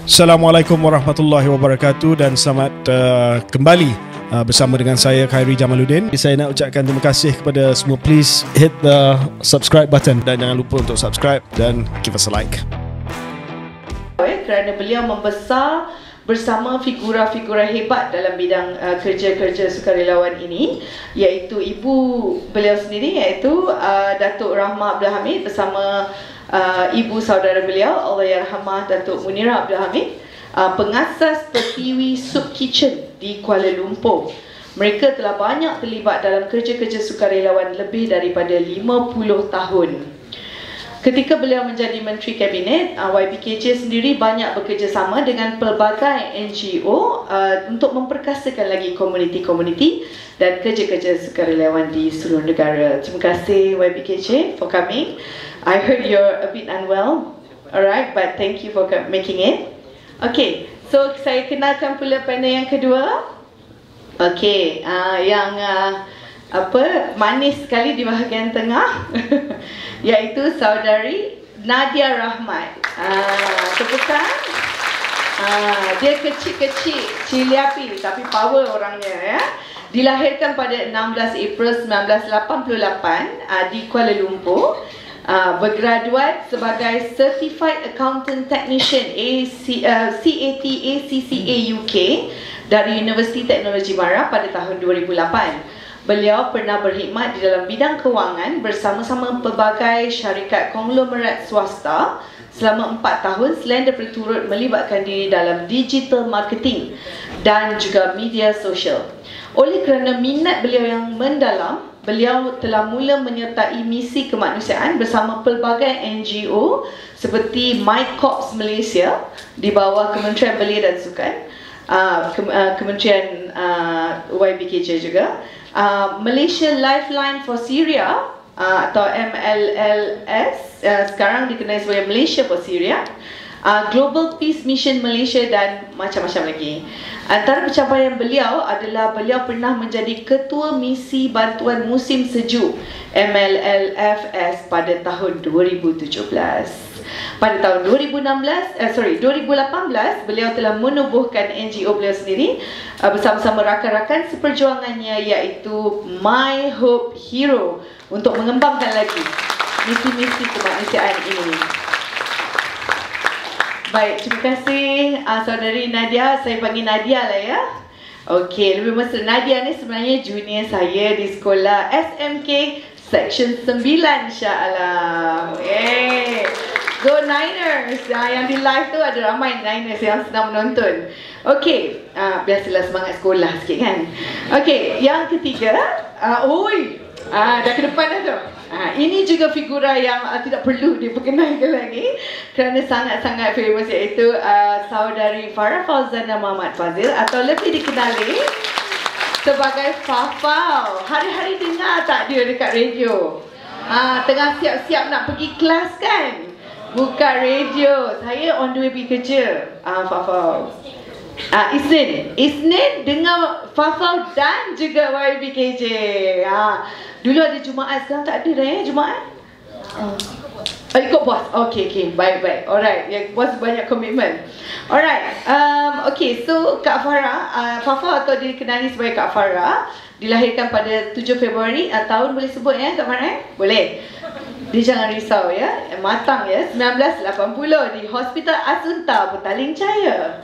Assalamualaikum warahmatullahi wabarakatuh dan selamat kembali bersama dengan saya Khairi Jamaluddin. Saya nak ucapkan terima kasih kepada semua. Please hit the subscribe button dan jangan lupa untuk subscribe dan give us a like. Kerana beliau membesar bersama figura-figura hebat dalam bidang kerja-kerja sukarelawan ini, iaitu ibu beliau sendiri, iaitu Datuk Rahmah Abdul Hamid bersama ibu saudara beliau Allahyarhamah Datuk Munirah Abdul Hamid, pengasas Pertiwi Soup Kitchen di Kuala Lumpur. Mereka telah banyak terlibat dalam kerja-kerja sukarelawan lebih daripada 50 tahun. Ketika beliau menjadi Menteri Kabinet, YBKJ sendiri banyak bekerjasama dengan pelbagai NGO untuk memperkasakan lagi komuniti-komuniti dan kerja-kerja sukarelawan di seluruh negara. Terima kasih YBKJ for coming. I heard you're a bit unwell, alright, but thank you for making it. Okay, so saya kenalkan pula panel yang kedua. Okay, yang manis sekali di bahagian tengah iaitu saudari Nadia Rahmat. Tepukan. Dia kecil-kecil, cili-api tapi power orangnya ya. Dilahirkan pada 16 April 1988 di Kuala Lumpur. Bergraduat sebagai Certified Accountant Technician CAT ACCA UK dari Universiti Teknologi Mara pada tahun 2008. Beliau pernah berkhidmat di dalam bidang kewangan bersama-sama pelbagai syarikat konglomerat swasta selama 4 tahun selain daripada turut melibatkan diri dalam digital marketing dan juga media sosial. Oleh kerana minat beliau yang mendalam, beliau telah mula menyertai misi kemanusiaan bersama pelbagai NGO seperti My Corps Malaysia di bawah Kementerian Belia dan Sukan, Kementerian YBKJ juga, Malaysia Lifeline for Syria atau MLLS, sekarang dikenali sebagai Malaysia for Syria, Global Peace Mission Malaysia dan macam-macam lagi. Antara pencapaian beliau adalah beliau pernah menjadi Ketua Misi Bantuan Musim Sejuk MLLFS pada tahun 2017. Pada tahun 2018 beliau telah menubuhkan NGO beliau sendiri bersama-sama rakan-rakan seperjuangannya iaitu My Hope Hero untuk mengembangkan lagi misi-misi kemanusiaan ini. Baik, terima kasih saudari Nadia. Saya panggil Nadia lah ya. Okey, lebih mesra. Nadia ni sebenarnya junior saya di sekolah SMK Section 9, insya-Allah. Go Niners. Yang di live tu ada ramai Niners yang sedang menonton. Okey, biasalah semangat sekolah sikit kan. Okey, yang ketiga, dah ke depan dah tu. Ini juga figura yang tidak perlu diperkenalkan lagi kerana sangat-sangat famous, iaitu saudari Farah Fauzana Muhammad Fazil atau lebih dikenali sebagai Fafau. Hari-hari dengar tak dia dekat radio? Tengah siap-siap nak pergi kelas kan? Buka radio. Saya on the way pergi kerja. Fafau. Isnin dengar Fafau dan juga YBKJ. Dulu ada Jumaat, sekarang tak ada dah ya Jumaat. Ikut bos. Okey, baik. Alright, ya, bos banyak komitmen. Alright. Okay, so Kak Farah, Fafau atau dikenali sebagai Kak Farah, dilahirkan pada 7 Februari. Tahun boleh sebut ya Kak Farah? Boleh. Dia jangan risau ya, matang ya. 1980 di Hospital Asunta Petaling Jaya.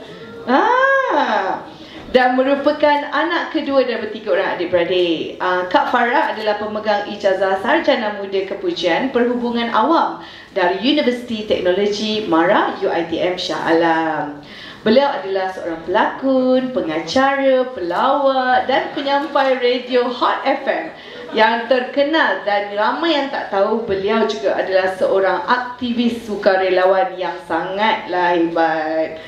Dan merupakan anak kedua daripada 3 orang adik-beradik. Kak Farah adalah pemegang ijazah Sarjana Muda Kepujian Perhubungan Awam dari Universiti Teknologi Mara UiTM Shah Alam. Beliau adalah seorang pelakon, pengacara, pelawak dan penyampai radio Hot FM yang terkenal, dan ramai yang tak tahu beliau juga adalah seorang aktivis sukarelawan yang sangatlah hebat.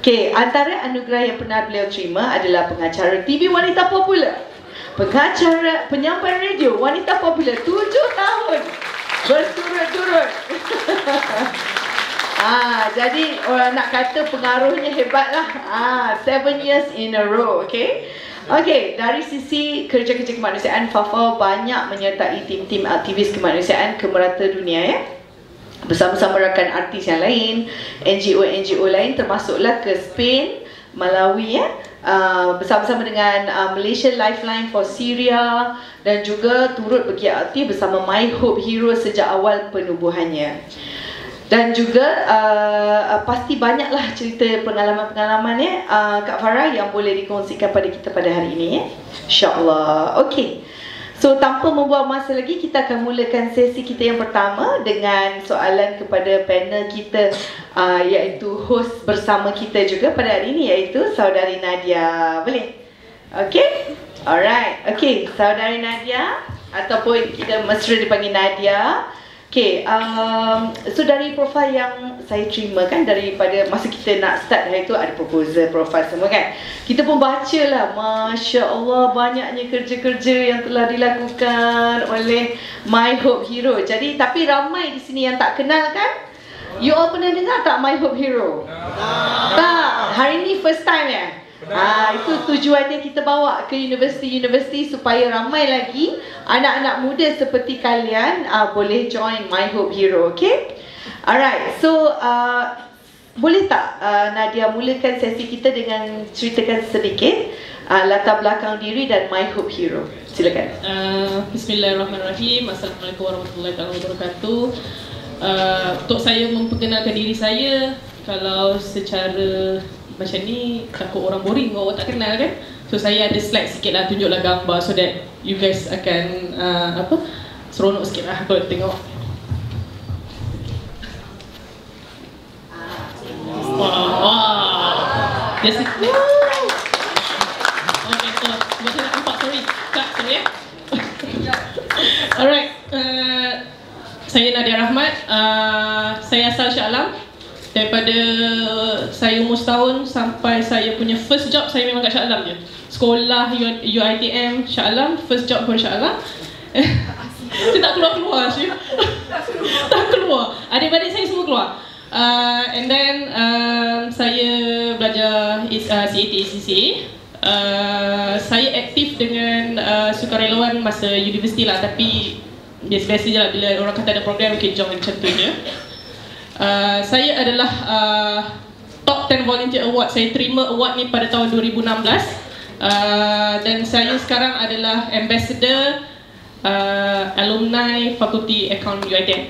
Okey, antara anugerah yang pernah beliau terima adalah pengacara TV Wanita Popular, pengacara penyampai radio Wanita Popular 7 tahun berturut-turut. Jadi orang nak kata pengaruhnya hebatlah. 7 years in a row, okey. Okey, dari sisi kerja-kerja kemanusiaan, Fafau banyak menyertai tim-tim aktivis kemanusiaan ke merata dunia ya. bersama-sama rakan artis yang lain, NGO lain, termasuklah ke Spain, Malawi bersama-sama dengan Malaysia Lifeline for Syria, dan juga turut bergiat aktif bersama My Hope Hero sejak awal penubuhannya. Dan juga pasti banyaklah cerita pengalaman-pengalaman Kak Farah yang boleh dikongsikan pada kita pada hari ini InsyaAllah. Okey. So tanpa membuang masa lagi, kita akan mulakan sesi kita yang pertama dengan soalan kepada panel kita, iaitu host bersama kita juga pada hari ini, iaitu Saudari Nadia. Boleh? Okey? Alright. Okey, Saudari Nadia, ataupun kita mesra dipanggil Nadia. Okay, so dari profil yang saya terima kan, daripada masa kita nak start hari tu ada proposal, profil semua kan, kita pun baca lah, Masya Allah banyaknya kerja-kerja yang telah dilakukan oleh My Hope Hero. Jadi tapi ramai di sini yang tak kenal kan? You all pernah dengar tak My Hope Hero? Tak, hari ni first time ya? Itu tujuannya kita bawa ke universiti-universiti supaya ramai lagi anak-anak muda seperti kalian boleh join My Hope Hero. Okay? Alright, so boleh tak Nadia mulakan sesi kita dengan ceritakan sedikit latar belakang diri dan My Hope Hero. Silakan. Bismillahirrahmanirrahim. Assalamualaikum warahmatullahi wabarakatuh. Untuk saya memperkenalkan diri saya, kalau secara macam ni takut orang boring, orang tak kenal kan. So saya ada slide sikit lah, tunjuklah gambar so that you guys akan seronok sikit lah kalau tengok. Wow. Yes. Okay, so buat saya nak nampak, sorry. Cut, sorry ya. Alright, saya Nadia Rahmat, saya asal Shah Alam. Daripada saya umur setahun sampai saya punya first job, saya memang kat Shah Alam je. Sekolah UiTM Shah Alam, first job pun Shah Alam. Saya tak keluar-keluar sih. Tak keluar. Adik-adik saya semua keluar. And then saya belajar CAT ACCA. Saya aktif dengan sukarelawan masa universiti lah, tapi biasa-biasa je lah, bila orang kata ada program mungkin join macam tu je. Saya adalah Top 10 Volunteer Award. Saya terima award ni pada tahun 2016. Dan saya sekarang adalah Ambassador Alumni Fakulti Account UiTM.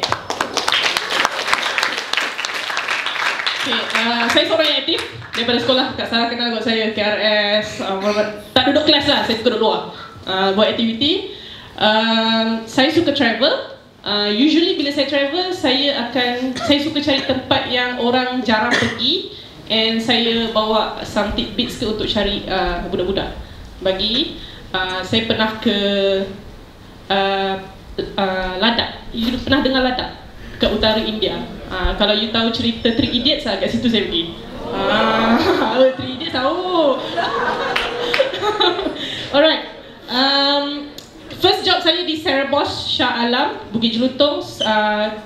Okay, saya seorang yang aktif daripada sekolah. Kak Sarah kenal kot saya, KRS. Tak duduk kelas lah, saya suka duduk luar buat aktiviti. Saya suka travel. Usually bila saya travel, saya suka cari tempat yang orang jarang pergi, and saya bawa some tidbits untuk cari budak-budak. Saya pernah ke Ladakh. You pernah dengar Ladakh? Ke utara India. Kalau you tahu cerita Three Idiots lah, kat situ saya pergi. Three Idiots tahu. Alright. First job saya di Serabos Shah Alam, Bukit Jelutong,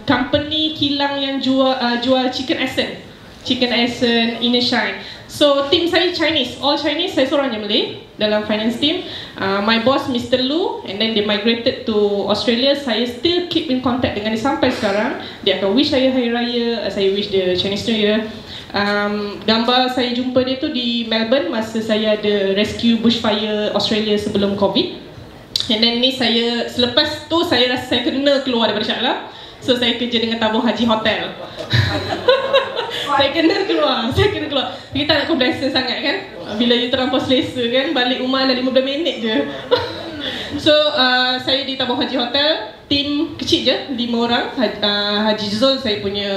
company kilang yang jual chicken essence, Inner Shine. So team saya Chinese, all Chinese, saya seorang je Malay dalam finance team. My boss Mr. Lu, and then they migrated to Australia. Saya still keep in contact dengan dia sampai sekarang. Dia akan wish saya Hari Raya, saya wish dia Chinese New Year. Gambar saya jumpa dia tu di Melbourne masa saya ada rescue bushfire Australia sebelum COVID. And then ni saya, selepas tu saya rasa saya kena keluar daripada Shah Alam. So saya kerja dengan Tabung Haji Hotel. Saya kena keluar. Kita nak komplasen sangat kan. Bila you terlampau selesa kan, balik rumah dah 15 minit je. So saya di Tabung Haji Hotel, tim kecil je, 5 orang. Haji Zul saya punya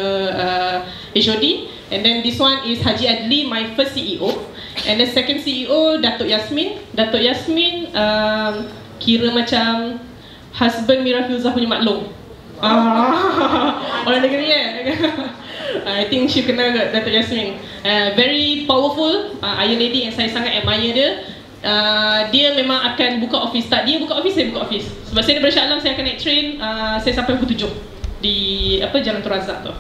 HOD. And then this one is Haji Adli, my first CEO. And the second CEO, Datuk Yasmin. Datuk Yasmin kira macam husband Mira Filzah punya maklum. Orang negeri kan? I think she kenal Datuk Yasmin. Very powerful Iron Lady yang saya sangat admire dia. Dia memang akan buka office. Tak dia buka office, saya buka office. Sebab saya daripada Shah Alam, saya akan naik train. Saya sampai pukul 7 di Jalan Tun Razak tu.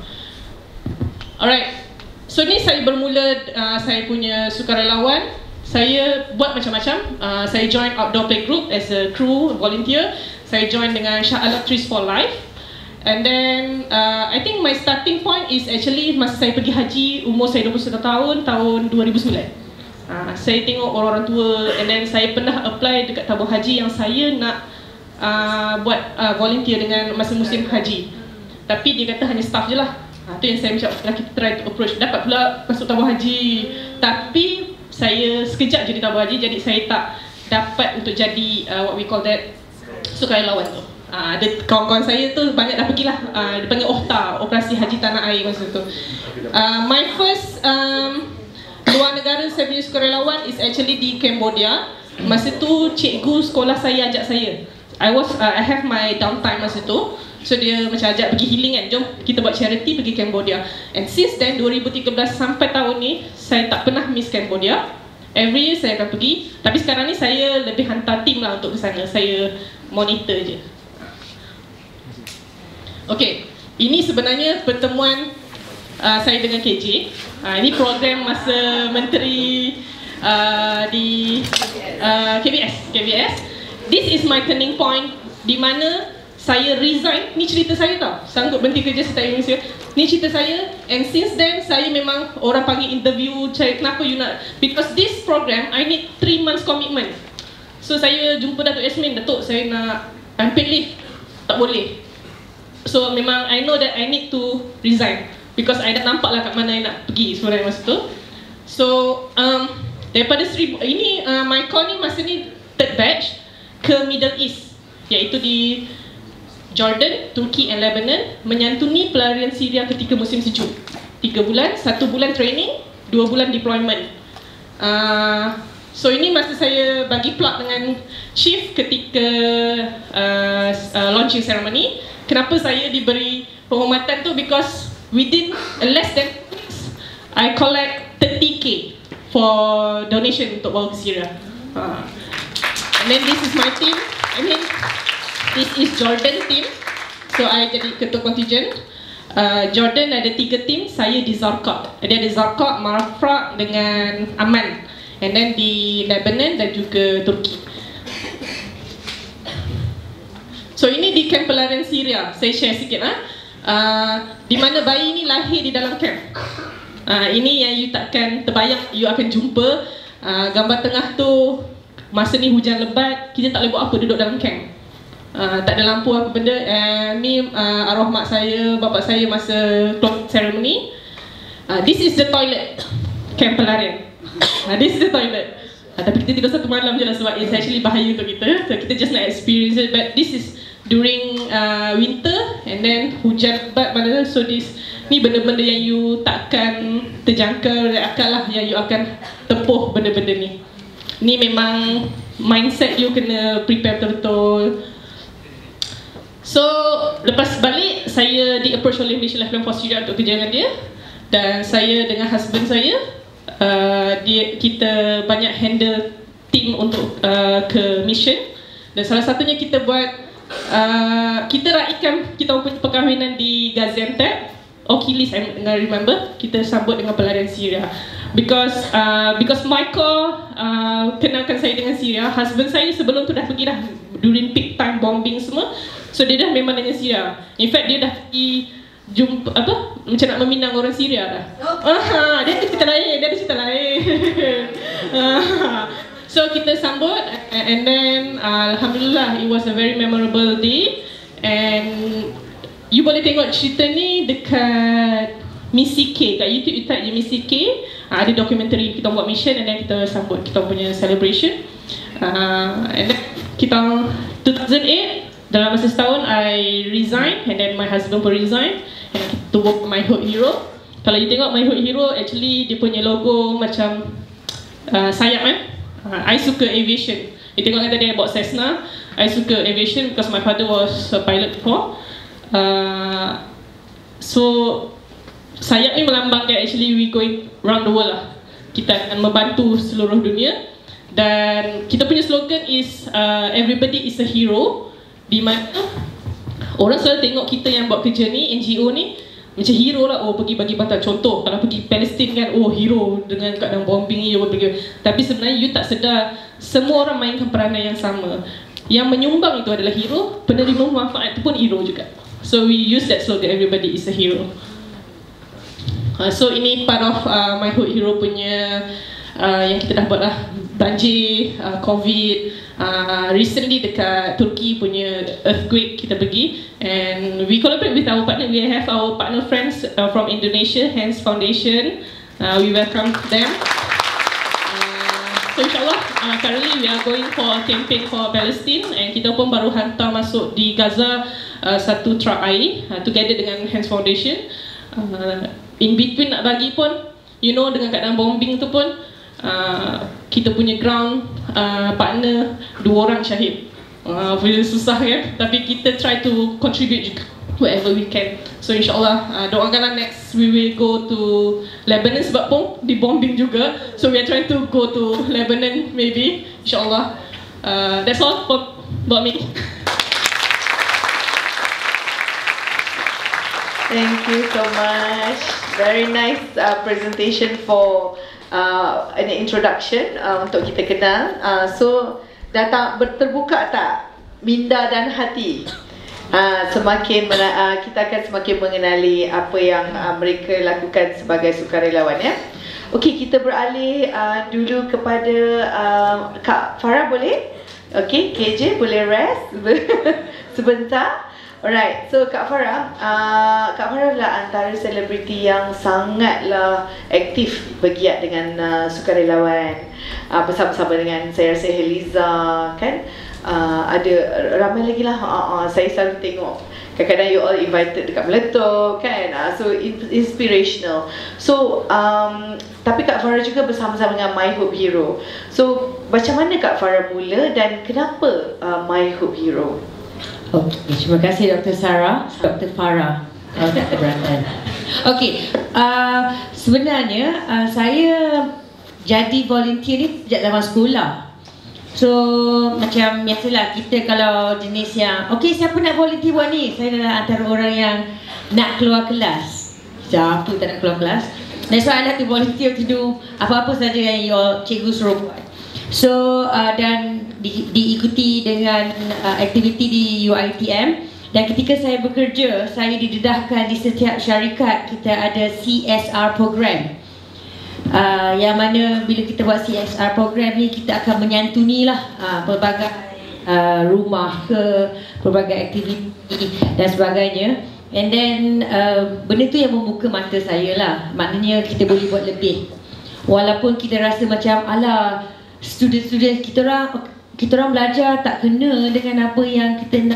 Alright. So ni saya bermula saya punya sukarelawan. Saya buat macam-macam. Saya join Outdoor Play Group as a crew volunteer. Saya join dengan Shah Alam Trees for Life. And then I think my starting point is actually masa saya pergi haji, umur saya 21 tahun, tahun 2009. Saya tengok orang-orang tua, and then saya pernah apply dekat tabung haji yang saya nak buat volunteer dengan masa musim haji. Tapi dia kata hanya staff je lah. Tu yang saya macam kita try to approach. Dapat pula masuk tabung haji. Tapi saya sekejap je di tabung haji, jadi saya tak dapat untuk jadi what we call that sukarelawan tu. Ada kawan-kawan saya tu banyak dah pergilah, dia panggil OHTA, Operasi Haji Tanah Air masa tu. My first luar negara saya punya sukarelawan is actually di Cambodia. Masa tu cikgu sekolah saya ajak saya. I have my downtime masa tu. So dia macam ajak pergi healing kan, jom kita buat charity pergi Cambodia. And since then 2013 sampai tahun ni saya tak pernah miss Cambodia. Every year saya akan pergi. Tapi sekarang ni saya lebih hantar tim lah untuk ke sana. Saya monitor je. Okay, ini sebenarnya pertemuan saya dengan KJ. Ini program masa menteri di KBS. This is my turning point di mana saya resign. Ni cerita saya tau, sanggup berhenti kerja setelah Indonesia. Ni cerita saya. And since then saya memang orang panggil interview, cari kenapa you nak, because this program I need 3 months commitment. So saya jumpa Datuk Yasmin, Datuk saya nak unpaid leave. Tak boleh. So memang I know that I need to resign, because I dah nampak lah kat mana I nak pergi sebenarnya masa tu. So daripada ini my call ni masa ni third batch ke Middle East, iaitu di Jordan, Turki and Lebanon, menyantuni pelarian Syria ketika musim sejuk. 3 bulan, 1 bulan training, 2 bulan deployment. So ini masa saya bagi plot dengan Chief ketika launching ceremony. Kenapa saya diberi penghormatan tu? Because within less than weeks, I collect 30k for donation untuk bawa ke Syria. And then this is my team. I mean, this is Jordan team. So I jadi ketua contingent. Jordan ada 3 team, saya di Zarqat. Dia ada Zarqat, Marfaq dengan Aman. And then di Lebanon dan juga Turki. So ini di kamp pelarian Syria. Saya share sikit di mana bayi ni lahir di dalam kamp. Ini yang you takkan terbayang you akan jumpa. Gambar tengah tu masa ni hujan lebat, kita tak boleh buat apa, duduk dalam camp. Tak ada lampu apa benda. Ni arwah mak saya, bapak saya masa closing ceremony. This is the toilet camp pelarian. This is the toilet. Tapi kita tidur 1 malam je lah, sebab it's actually bahaya untuk kita. So kita just nak experience it. But this is during winter and then hujan lebat mana. So ni benda-benda yang you takkan terjangka akal lah, yang you akan tempuh benda-benda ni. Ni memang mindset you kena prepare betul-betul. So lepas balik saya di-approach oleh Malaysia Lifeline for Syria untuk kerja dengan dia. Dan saya dengan husband saya, kita banyak handle team untuk ke mission. Dan salah satunya kita buat, kita raikan kita punya perkahwinan di Gaziantep, Okilis, I remember. Kita sambut dengan pelarian Syria. Because Michael kenalkan saya dengan Syria. Husband saya sebelum tu dah pergi dah during peak time bombing semua. So dia dah memang dengan Syria. In fact dia dah pergi jumpa macam nak meminang orang Syria dah. Dia ada cerita lain. So kita sambut, and then alhamdulillah it was a very memorable day. And you boleh tengok cerita ni dekat Misi K, kat YouTube you type je Misi K. Ada dokumentari kita buat mission, and then kita sambut kita punya celebration. And then kita 2008 dalam masa setahun I resign, and then my husband pun resign, and to work My Hope Hero. Kalau you tengok My Hope Hero, actually dia punya logo macam sayap kan. I suka aviation. You tengok kan tadi I bawa Cessna. I suka aviation because my father was a pilot before. So sayap ni melambangkan actually we going round the world lah. Kita akan membantu seluruh dunia. Dan kita punya slogan is everybody is a hero. Di mana orang selalu tengok kita yang buat kerja ni, NGO ni, macam hero lah. Oh pergi bagi bantuan. Contoh kalau pergi Palestin kan, oh hero dengan keadaan bombing ni. Tapi sebenarnya you tak sedar semua orang mainkan peranan yang sama. Yang menyumbang itu adalah hero, penerima manfaat itu pun hero juga. So we use that slogan, everybody is a hero. So ini part of My Hood Hero punya yang kita dah buat lah. Banjir, COVID, recently dekat Turkey punya earthquake kita pergi, and we collaborate with our partner. We have our partner friends from Indonesia, Hands Foundation. We welcome them. So insyaAllah, currently we are going for a campaign for Palestine, and kita pun baru hantar masuk di Gaza satu truck air together dengan Hands Foundation. In between nak bagi pun, you know, dengan keadaan bombing tu pun kita punya ground partner 2 orang syahid. Susah kan, tapi kita try to contribute juga wherever we can. So insyaAllah, doakanlah next we will go to Lebanon sebab pun di bombing juga. So we are trying to go to Lebanon maybe, insyaAllah. That's all about me. Thank you so much. Very nice presentation for an introduction untuk kita kenal. So datang terbuka tak minda dan hati? Kita akan semakin mengenali apa yang mereka lakukan sebagai sukarelawan, ya. Okey, kita beralih dulu kepada Kak Farah, boleh? Okey, KJ boleh rest sebentar. Alright, so Kak Farah adalah antara selebriti yang sangatlah aktif bergiat dengan sukarelawan, bersama-sama dengan saya rasa Heliza, kan? Ada ramai lagi lah. Saya selalu tengok kadang-kadang you all invited dekat Meletup, kan? So inspirational. So tapi Kak Farah juga bersama-sama dengan My Hope Hero. So macam mana Kak Farah mula dan kenapa My Hope Hero? Okay, terima kasih Dr. Sarah, Dr. Farah, Dr. Brandon. Okay, sebenarnya saya jadi volunteer ni sejak zaman sekolah. So macam biasalah kita kalau jenis yang okay, siapa nak volunteer buat ni? Saya adalah antara orang yang nak keluar kelas. Siapa tak nak keluar kelas? That's why I like to volunteer to do apa-apa saja yang your cikgu suruh buat. So dan diikuti dengan aktiviti di UiTM, dan ketika saya bekerja, saya didedahkan di setiap syarikat kita ada CSR program. Yang mana bila kita buat CSR program ni, kita akan menyantuni lah pelbagai rumah ke, pelbagai aktiviti dan sebagainya. And then benda tu yang membuka mata saya lah. Maknanya kita boleh buat lebih. Walaupun kita rasa macam alah, student-student kita orang belajar tak kena dengan apa yang kita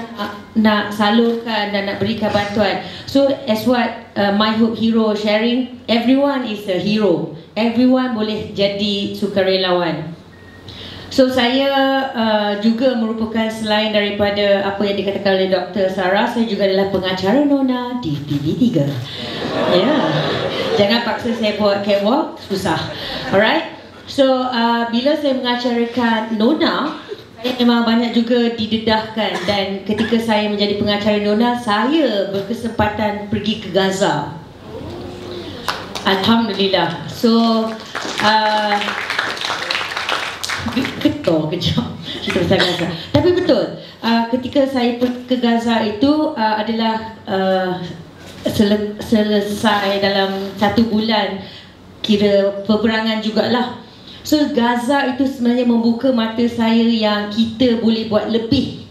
nak salurkan dan nak berikan bantuan. So as what My Hope Hero sharing, everyone is a hero. Everyone boleh jadi sukarelawan. So saya juga merupakan, selain daripada apa yang dikatakan oleh Dr. Sarah, saya juga adalah pengacara Nona di TV3. Ya, jangan paksa saya buat catwalk, susah. Alright. So bila saya mengacarakan Nona, saya memang banyak juga didedahkan, dan ketika saya menjadi pengacara Nona, saya berkesempatan pergi ke Gaza. Alhamdulillah. So betul kejap kita pasal Gaza. Tapi betul, ketika saya pergi ke Gaza itu adalah selesai dalam 1 bulan, kira peperangan jugalah. So Gaza itu sebenarnya membuka mata saya yang kita boleh buat lebih.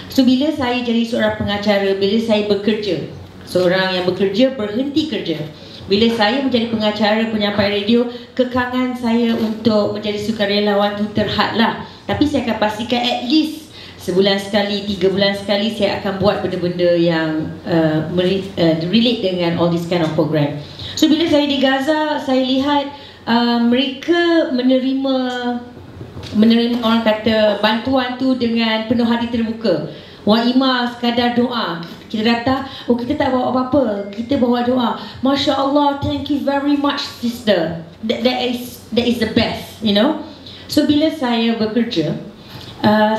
So bila saya jadi seorang pengacara, bila saya bekerja, seorang yang bekerja berhenti kerja, bila saya menjadi pengacara, penyampai radio, kekangan saya untuk menjadi sukarelawan itu terhadlah. Tapi saya akan pastikan at least sebulan sekali, 3 bulan sekali, saya akan buat benda-benda yang relate dengan all this kind of program. So bila saya di Gaza, saya lihat mereka menerima orang kata bantuan tu dengan penuh hati terbuka. Waimah sekadar doa. Kita datang, oh kita tak bawa apa-apa, kita bawa doa. Masya Allah, thank you very much sister. That is the best, you know. So bila saya bekerja,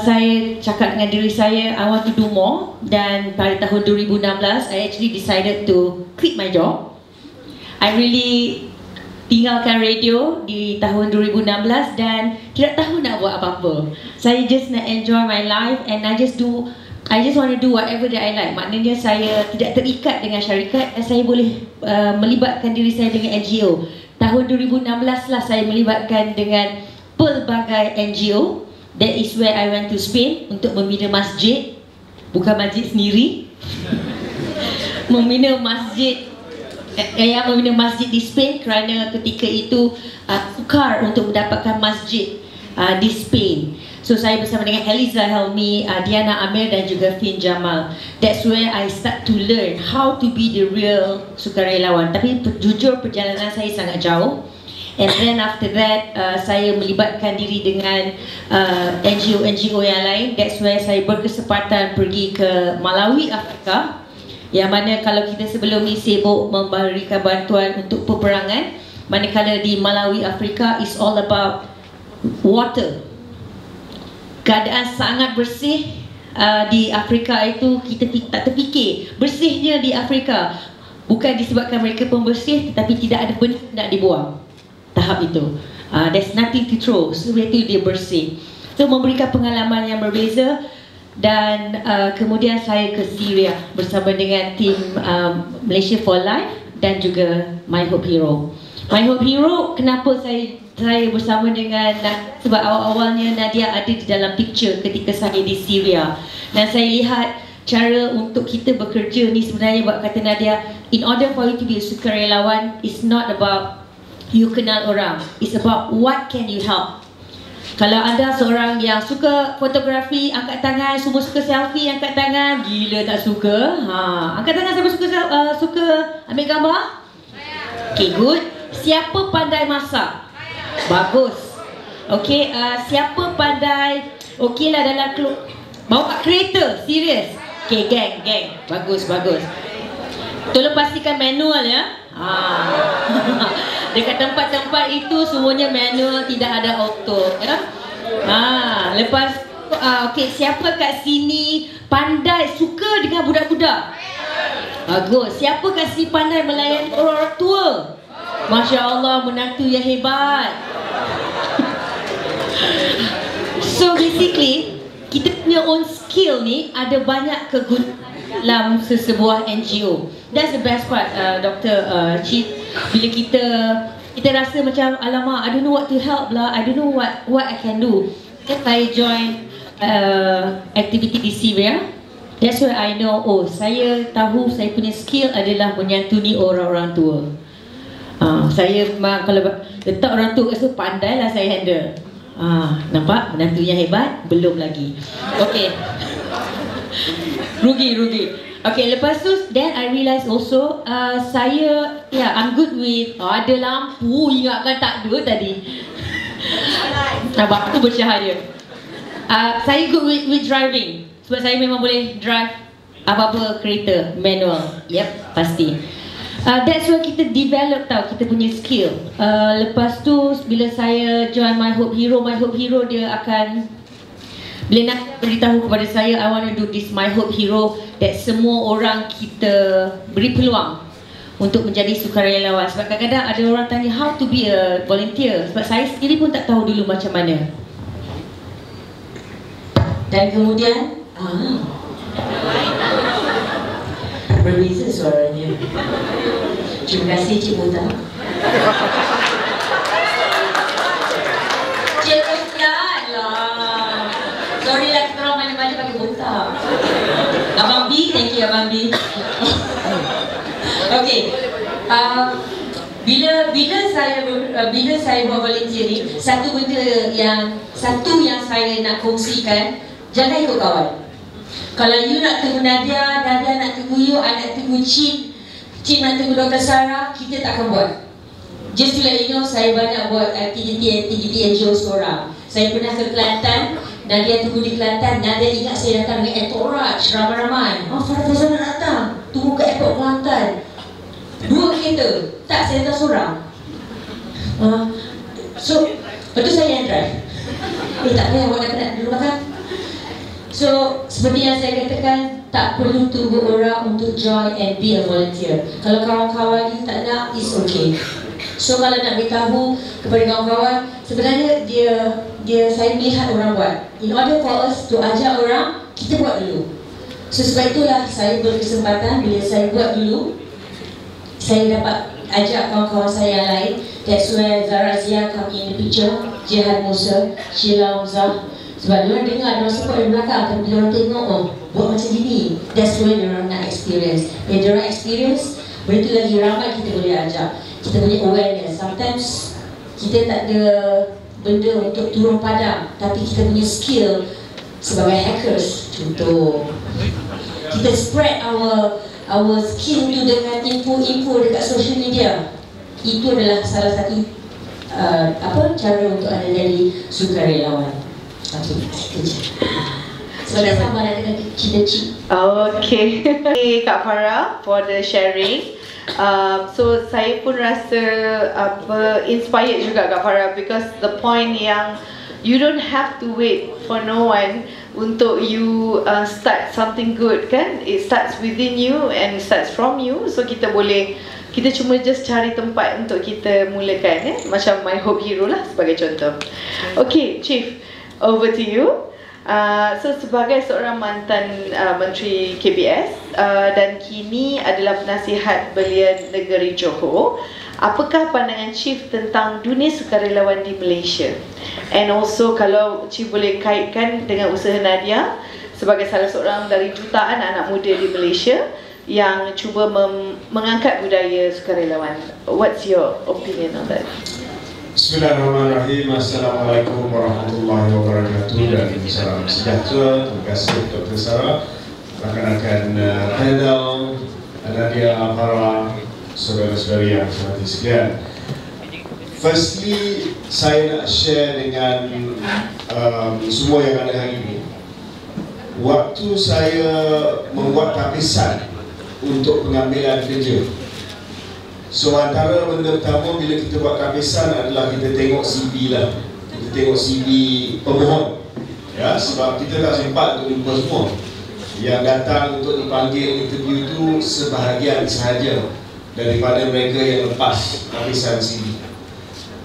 saya cakap dengan diri saya, I want to do more. Dan pada tahun 2016, I actually decided to quit my job. I really tinggalkan radio di tahun 2016 dan tidak tahu nak buat apa-apa. Saya just nak enjoy my life, and I just do I just want to do whatever that I like. Maknanya saya tidak terikat dengan syarikat dan saya boleh melibatkan diri saya dengan NGO. Tahun 2016 lah saya melibatkan dengan pelbagai NGO. That is where I went to Spain untuk membina masjid. Bukan masjid sendiri. Membina masjid di Spain kerana ketika itu sukar untuk mendapatkan masjid di Spain. So saya bersama dengan Eliza Helmi, Diana Amir dan juga Fin Jamal. That's where I start to learn how to be the real sukarelawan. Tapi jujur perjalanan saya sangat jauh. And then after that, saya melibatkan diri dengan NGO yang lain. That's where saya berkesempatan pergi ke Malawi, Afrika. Yang mana kalau kita sebelum ni sibuk memberikan bantuan untuk peperangan, manakala di Malawi, Afrika is all about water. Keadaan sangat bersih di Afrika itu kita tak terfikir. Bersihnya di Afrika bukan disebabkan mereka pembersih, tetapi tidak ada benda nak dibuang. Tahap itu, there's nothing to throw. So itu dia bersih. So memberikan pengalaman yang berbeza. Dan kemudian saya ke Syria bersama dengan tim Malaysia for Life dan juga My Hope Hero. My Hope Hero, kenapa saya bersama dengan sebab awal-awalnya Nadia ada di dalam picture ketika saya di Syria. Dan saya lihat cara untuk kita bekerja ni sebenarnya buat kata Nadia, in order for you to be a sukarelawan, it's not about you kenal orang, it's about what can you help. Kalau anda seorang yang suka fotografi, angkat tangan. Semua suka selfie, angkat tangan. Gila tak suka? Angkat tangan siapa suka ambil gambar? Okay, good. Siapa pandai masak? Bagus. Okay, siapa pandai? Okay lah dalam bawa kereta, serius. Okay, gang. Bagus. Tolong pastikan manual ya. Dekat tempat-tempat itu semuanya manual, tidak ada auto ya? Lepas okey, siapa kat sini pandai suka dengan budak-budak? Bagus. Siapa kat sini pandai melayani orang tua? Masya Allah, menantu yang hebat. So basically kita punya own skill ni ada banyak kegunaan dalam sesebuah NGO. That's the best part, Dr. Chief. Bila kita rasa macam alamak, I don't know what to help lah, I don't know what I can do. Then I join activity di Syria. That's where I know, saya tahu saya punya skill adalah menyantuni orang-orang tua. Saya memang kalau letak orang tua kat situ, pandai lah saya handle. Nampak menantunya hebat? Belum lagi. Okay. Rugi. Okay, lepas tu then I realise also I'm good with ada lampu, ingatkan tak ada tadi. Nampak tu bercahaya. Saya good with driving sebab saya memang boleh drive apa-apa kereta manual. Yep, pasti. That's where kita develop kita punya skill. Lepas tu bila saya join My Hope Hero dia akan bila nak beritahu kepada saya, I want to do this My Hope Hero, that semua orang kita beri peluang untuk menjadi sukarelawan. Sebab kadang-kadang ada orang tanya how to be a volunteer. Sebab saya sendiri pun tak tahu dulu macam mana. Dan kemudian berbeza suaranya. Terima kasih Cik Buta. Cik Ustaz lah. Sorry lah, kita orang mana-mana pakai botak. Abang B, thank you Abang B. Okay, bila saya buat volunteer ni, satu yang saya nak kongsikan, jangan ikut kawan. Kalau you nak tunggu Nadia nak tunggu you, I nak tunggu Cik nak tunggu Dr. Sarah, kita tak akan buat. Just to let you know, saya banyak buat aktiviti NGO seorang. Saya pernah ke Kelantan, Nadia tunggu di Kelantan. Nadia ingat saya datang dengan entourage ramai-ramai. Farah Fazal nak datang, tunggu ke airport Kelantan. 2 kereta, tak, saya datang seorang. So, lepas tu saya yang drive. Tak payah awak dah penat dulu makan. So, seperti yang saya katakan, tak perlu tunggu orang untuk join and be a volunteer. Kalau kawan-kawan ni tak nak, it's okay. So kalau nak beritahu kepada kawan-kawan, sebenarnya saya melihat orang buat. In order for us to ajak orang, kita buat dulu. So sebab itulah saya berkesempatan bila saya buat dulu, saya dapat ajak kawan-kawan saya yang lain. That's where Zara Zia come in the picture, Jihan Musa, Sheila Hamzah. Sebab diorang dengar, diorang support di belakang, tapi diorang tengok, oh buat macam gini. That's where diorang nak experience. Diorang experience, benda tu lagi ramai kita boleh ajak. Kita punya awareness. Sometimes kita tak ada benda untuk turun padang, tapi kita punya skill sebagai hackers, contoh kita spread our skill tu dengan info-info dekat social media. Itu adalah salah satu cara untuk anda jadi sukarelawan. Okey, sebab dah sama dengan cita-cita. Okay. Kak Farah for the sharing. So saya pun rasa inspired juga Kak Farah, because the point yang you don't have to wait for no one untuk you start something good, kan? It starts within you and it starts from you. So kita cuma just cari tempat untuk kita mulakan, macam My Hope Hero lah sebagai contoh. Okay, Chief, over to you. So sebagai seorang mantan Menteri KBS dan kini adalah penasihat Belian Negeri Johor, apakah pandangan Chief tentang dunia sukarelawan di Malaysia? And also kalau Chief boleh kaitkan dengan usaha Nadia sebagai salah seorang dari jutaan anak muda di Malaysia yang cuba mengangkat budaya sukarelawan. What's your opinion on that? Bismillahirrahmanirrahim. Assalamualaikum warahmatullahi wabarakatuh dan salam sejahtera. Terima kasih Dr. Sarah, rakan-rakan panel, Nadia, Farah, saudara-saudari yang saya hormati sekalian. Firstly, saya nak share dengan semua yang ada hari ini. Waktu saya membuat tapisan untuk pengambilan kerja, so antara benda pertama bila kita buat tapisan adalah kita tengok CV lah. Kita tengok CV pemohon, ya, sebab kita tak sempat untuk jumpa semua. Yang datang untuk dipanggil interview itu sebahagian sahaja daripada mereka yang lepas tapisan CV.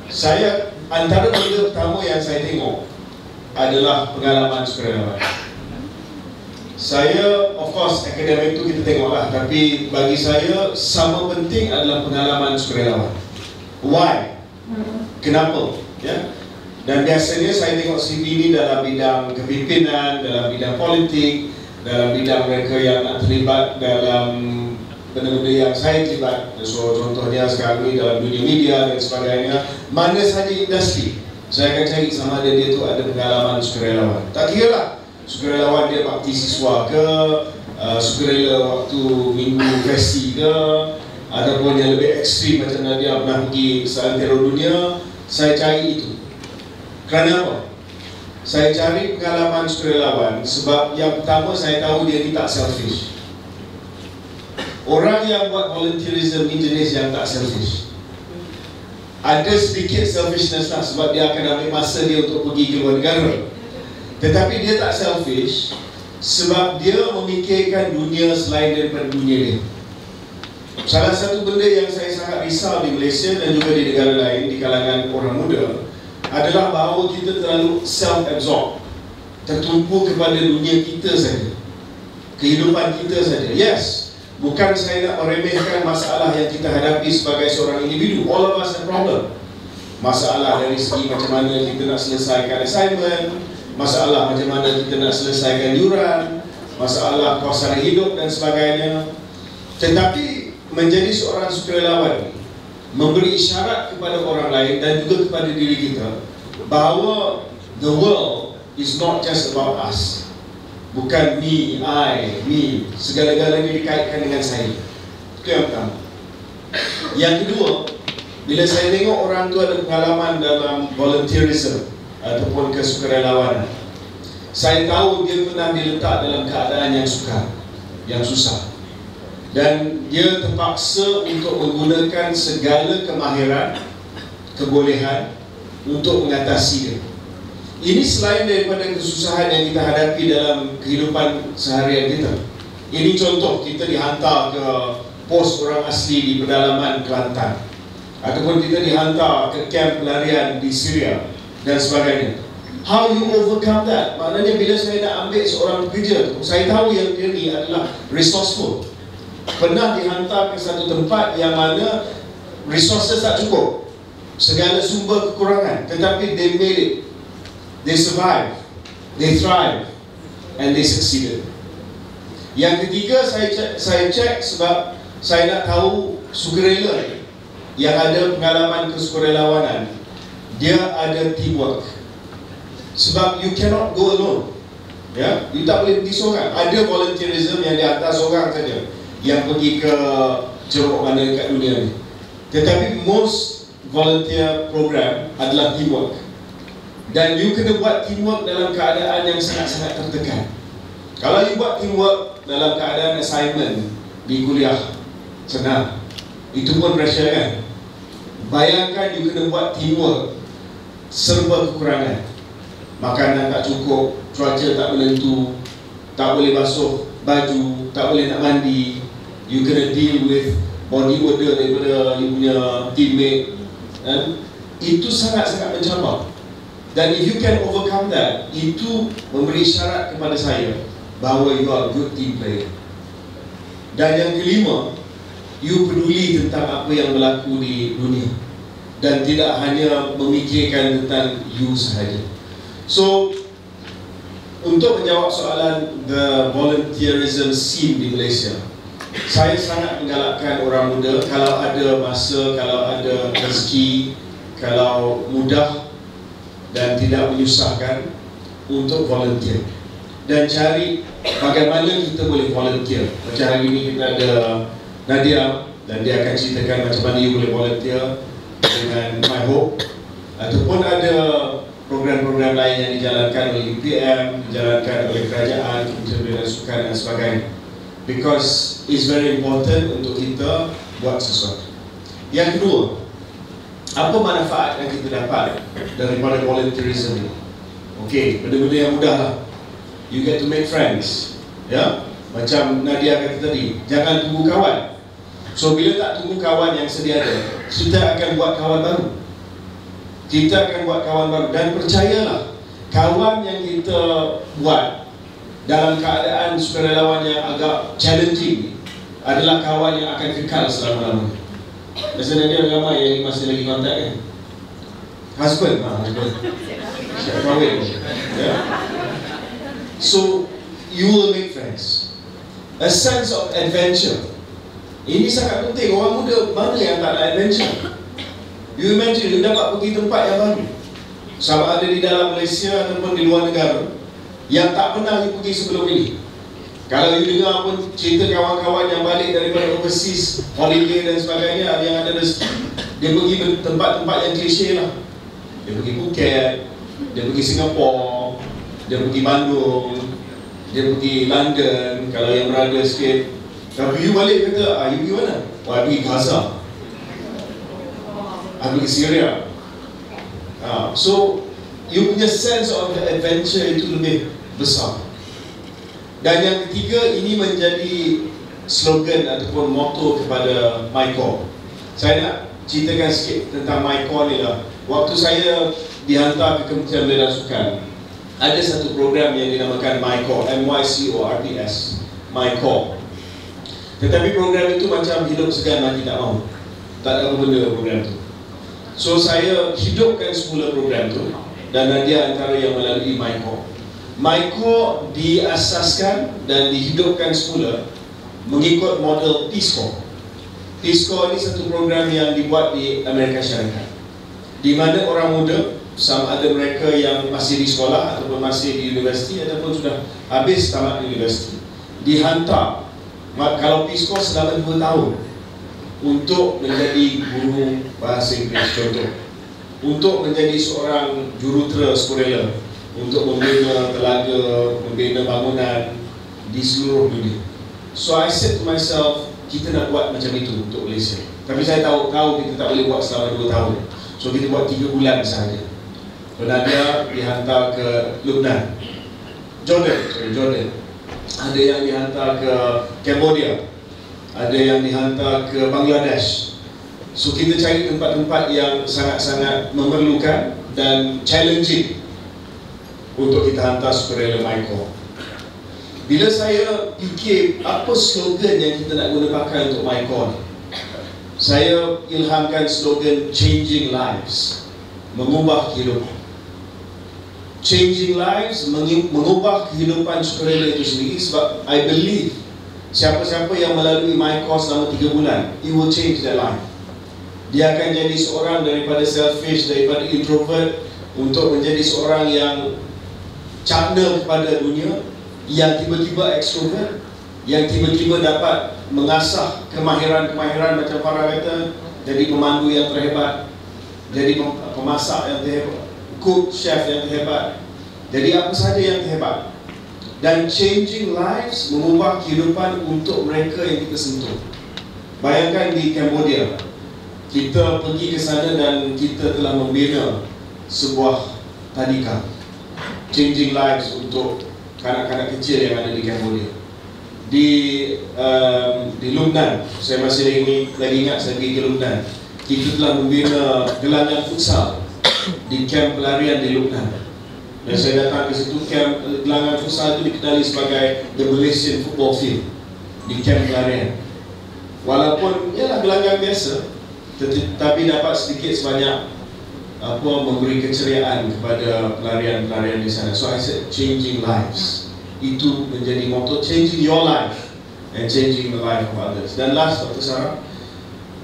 Saya, antara benda pertama yang saya tengok adalah pengalaman sukarelawan. Saya, of course, akademik itu kita tengoklah, tapi bagi saya sama penting adalah pengalaman sukarelawan. Why? Kenapa? Ya? Dan biasanya saya tengok CV ini dalam bidang kepimpinan, dalam bidang politik, dalam bidang mereka yang nak terlibat dalam benda-benda yang saya terlibat. So contohnya sekarang ini dalam dunia media dan sebagainya. Mana saja industri, saya akan cari sama ada dia tu ada pengalaman sukarelawan. Tak kira lah sukarelawan dia bakti siswa ke, sukarela waktu minggu festi ke, ataupun yang lebih ekstrim macam Nadia pernah pergi seantero dunia. Saya cari itu. Kerana apa? Saya cari pengalaman sukarelawan sebab yang pertama saya tahu dia ni tak selfish. Orang yang buat volunteerism ni jenis yang tak selfish. Ada sedikit selfishness lah sebab dia akan ambil masa dia untuk pergi ke luar negara. Tetapi dia tak selfish sebab dia memikirkan dunia selain daripada dunia dia. Salah satu benda yang saya sangat risau di Malaysia dan juga di negara lain di kalangan orang muda adalah bahawa kita terlalu self-absorbed, tertumpu kepada dunia kita saja, kehidupan kita saja. Yes, bukan saya nak meremehkan masalah yang kita hadapi sebagai seorang individu. All of us have problem. Masalah dari segi macam mana kita nak selesaikan assignment, masalah macam mana kita nak selesaikan yuran, masalah kos sara hidup dan sebagainya. Tetapi menjadi seorang sukarelawan memberi isyarat kepada orang lain dan juga kepada diri kita bahawa the world is not just about us. Bukan me, I, me, segala-galanya dikaitkan dengan saya. Itu yang pertama. Yang kedua, bila saya tengok orang tu ada pengalaman dalam volunteerism ataupun kesukarelawanan, saya tahu dia pernah diletak dalam keadaan yang sukar, yang susah, dan dia terpaksa untuk menggunakan segala kemahiran, kebolehan untuk mengatasi dia. Ini selain daripada kesusahan yang kita hadapi dalam kehidupan seharian kita. Ini contoh, kita dihantar ke pos orang asli di pedalaman Kelantan, ataupun kita dihantar ke kamp pelarian di Syria dan sebagainya. How you overcome that? Maknanya bila saya nak ambil seorang pekerja tu, saya tahu yang dia ni adalah resourceful. Pernah dihantar ke satu tempat yang mana resources tak cukup, segala sumber kekurangan, tetapi they made it, they survive, they thrive, and they succeeded. Yang ketiga, saya cek sebab saya nak tahu sukarela yang ada pengalaman kesukarelawanan, dia ada teamwork. Sebab you cannot go alone. Ya, you tak boleh pergi seorang. Ada volunteerism yang dihantar seorang saja yang pergi ke ceruk mana dekat dunia ni. Tetapi most volunteer program adalah teamwork. Dan you kena buat teamwork dalam keadaan yang sangat-sangat tertekan. Kalau you buat teamwork dalam keadaan assignment di kuliah, senang. Itu pun pressure kan. Bayangkan you kena buat teamwork serba kekurangan. Makanan tak cukup, cuaca tak menentu, tak boleh basuh baju, tak boleh nak mandi. You kena deal with body odor daripada you punya teammate, kan? Itu sangat-sangat mencabar. Dan if you can overcome that, itu memberi syarat kepada saya bahawa you are a good team player. Dan yang kelima, you peduli tentang apa yang berlaku di dunia dan tidak hanya memikirkan tentang you sahaja. So, untuk menjawab soalan the volunteerism scene di Malaysia, saya sangat menggalakkan orang muda, kalau ada masa, kalau ada rezeki, kalau mudah dan tidak menyusahkan, untuk volunteer dan cari bagaimana kita boleh volunteer. Macam hari ini kita ada Nadia dan dia akan ceritakan macam mana you boleh volunteer dengan My Hope, ataupun ada program-program lain yang dijalankan oleh UPM, dijalankan oleh kerajaan, Kementerian Pendidikan dan Sukan dan sebagainya. Because it's very important untuk kita buat sesuatu. Yang kedua, apa manfaat yang kita dapat daripada volunteerism ini? Okey, benda-benda yang mudah lah. You get to make friends. Ya, macam Nadia kata tadi, jangan tunggu kawan. So bila tak tunggu kawan yang sedia ada, kita akan buat kawan baru. Kita akan buat kawan baru. Dan percayalah, kawan yang kita buat dalam keadaan sukarelawan yang agak challenging adalah kawan yang akan kekal selama-lamanya. Biasanya dia ramai yang masih lagi kontak kan? Husband, husband. Siap kahwin. Yeah. So, you will make friends. A sense of adventure. Ini sangat penting. Orang muda mana yang tak ada adventure? You imagine, you dapat pergi tempat yang baru, sama ada di dalam Malaysia ataupun di luar negara, yang tak pernah you pergi sebelum ini. Kalau you dengar pun cerita kawan-kawan yang balik daripada overseas, holiday dan sebagainya, ada yang ada rezeki, dia pergi tempat-tempat yang klise lah. Dia pergi Phuket, dia pergi Singapura, dia pergi Bandung, dia pergi London, kalau yang berada sikit. Tapi you balik kata, you pergi mana? Wah, pergi Gaza, pergi Syria. So, you punya sense of the adventure itu lebih besar. Dan yang ketiga, ini menjadi slogan ataupun motto kepada MyCore. Saya nak ceritakan sikit tentang MyCore ni lah. Waktu saya dihantar ke Kementerian Pendidikan dan Sukan, ada satu program yang dinamakan MyCore, MYCORPS, MyCore. Tetapi program itu macam hidup segan mati tak mahu. Tak ada apa benda program itu. So saya hidupkan semula program itu, dan Nadia antara yang melalui MyCore. MyCore diasaskan dan dihidupkan semula mengikut model Peace Corps. Peace Corps ini satu program yang dibuat di Amerika Syarikat, di mana orang muda, sama ada mereka yang masih di sekolah ataupun masih di universiti ataupun sudah habis tamat universiti, dihantar, kalau Peace Corps selama 2 tahun, untuk menjadi guru bahasa Inggeris contoh, untuk menjadi seorang jurutera sukarela, untuk membina telaga, membina bangunan di seluruh dunia. So I said to myself, kita nak buat macam itu untuk Malaysia. Tapi saya tahu kita tak boleh buat selama 2 tahun. So kita buat 3 bulan sahaja. Nadia dihantar ke Lebanon, Jordan. Ada yang dihantar ke Cambodia, ada yang dihantar ke Bangladesh. So kita cari tempat-tempat yang sangat-sangat memerlukan dan challenging. untuk kita hantar sukarela MyCon. Bila saya fikir apa slogan yang kita nak guna pakai untuk MyCon, saya ilhamkan slogan Changing Lives, mengubah kehidupan. Changing lives, mengubah kehidupan sukarela itu sendiri. Sebab I believe siapa-siapa yang melalui MyCon selama 3 bulan, it will change their life. Dia akan jadi seorang daripada selfish, daripada introvert, untuk menjadi seorang yang cakna kepada dunia, yang tiba-tiba extrovert, yang tiba-tiba dapat mengasah kemahiran-kemahiran macam Farah kata, jadi pemandu yang terhebat, jadi pemasak yang terhebat, cook, chef yang terhebat, jadi apa saja yang terhebat. Dan changing lives, mengubah kehidupan untuk mereka yang kita sentuh. Bayangkan di Cambodia, kita pergi ke sana dan kita telah membina sebuah tadika Changing Lives untuk kanak-kanak kecil yang ada di Cambodia. Di Lubnan, saya masih lagi ingat saya pergi ke Lubnan, kita telah membina gelanggang futsal di kamp pelarian di Lubnan. Dan saya datang ke situ, kamp gelanggang futsal itu dikenali sebagai the Malaysian football field di kamp pelarian. Walaupun ialah gelanggang biasa, tetapi dapat sedikit sebanyak memberi keceriaan kepada pelarian-pelarian di sana. So I said changing lives. Itu menjadi motto, changing your life and changing the life of others. Dan last, Dr. Sarah,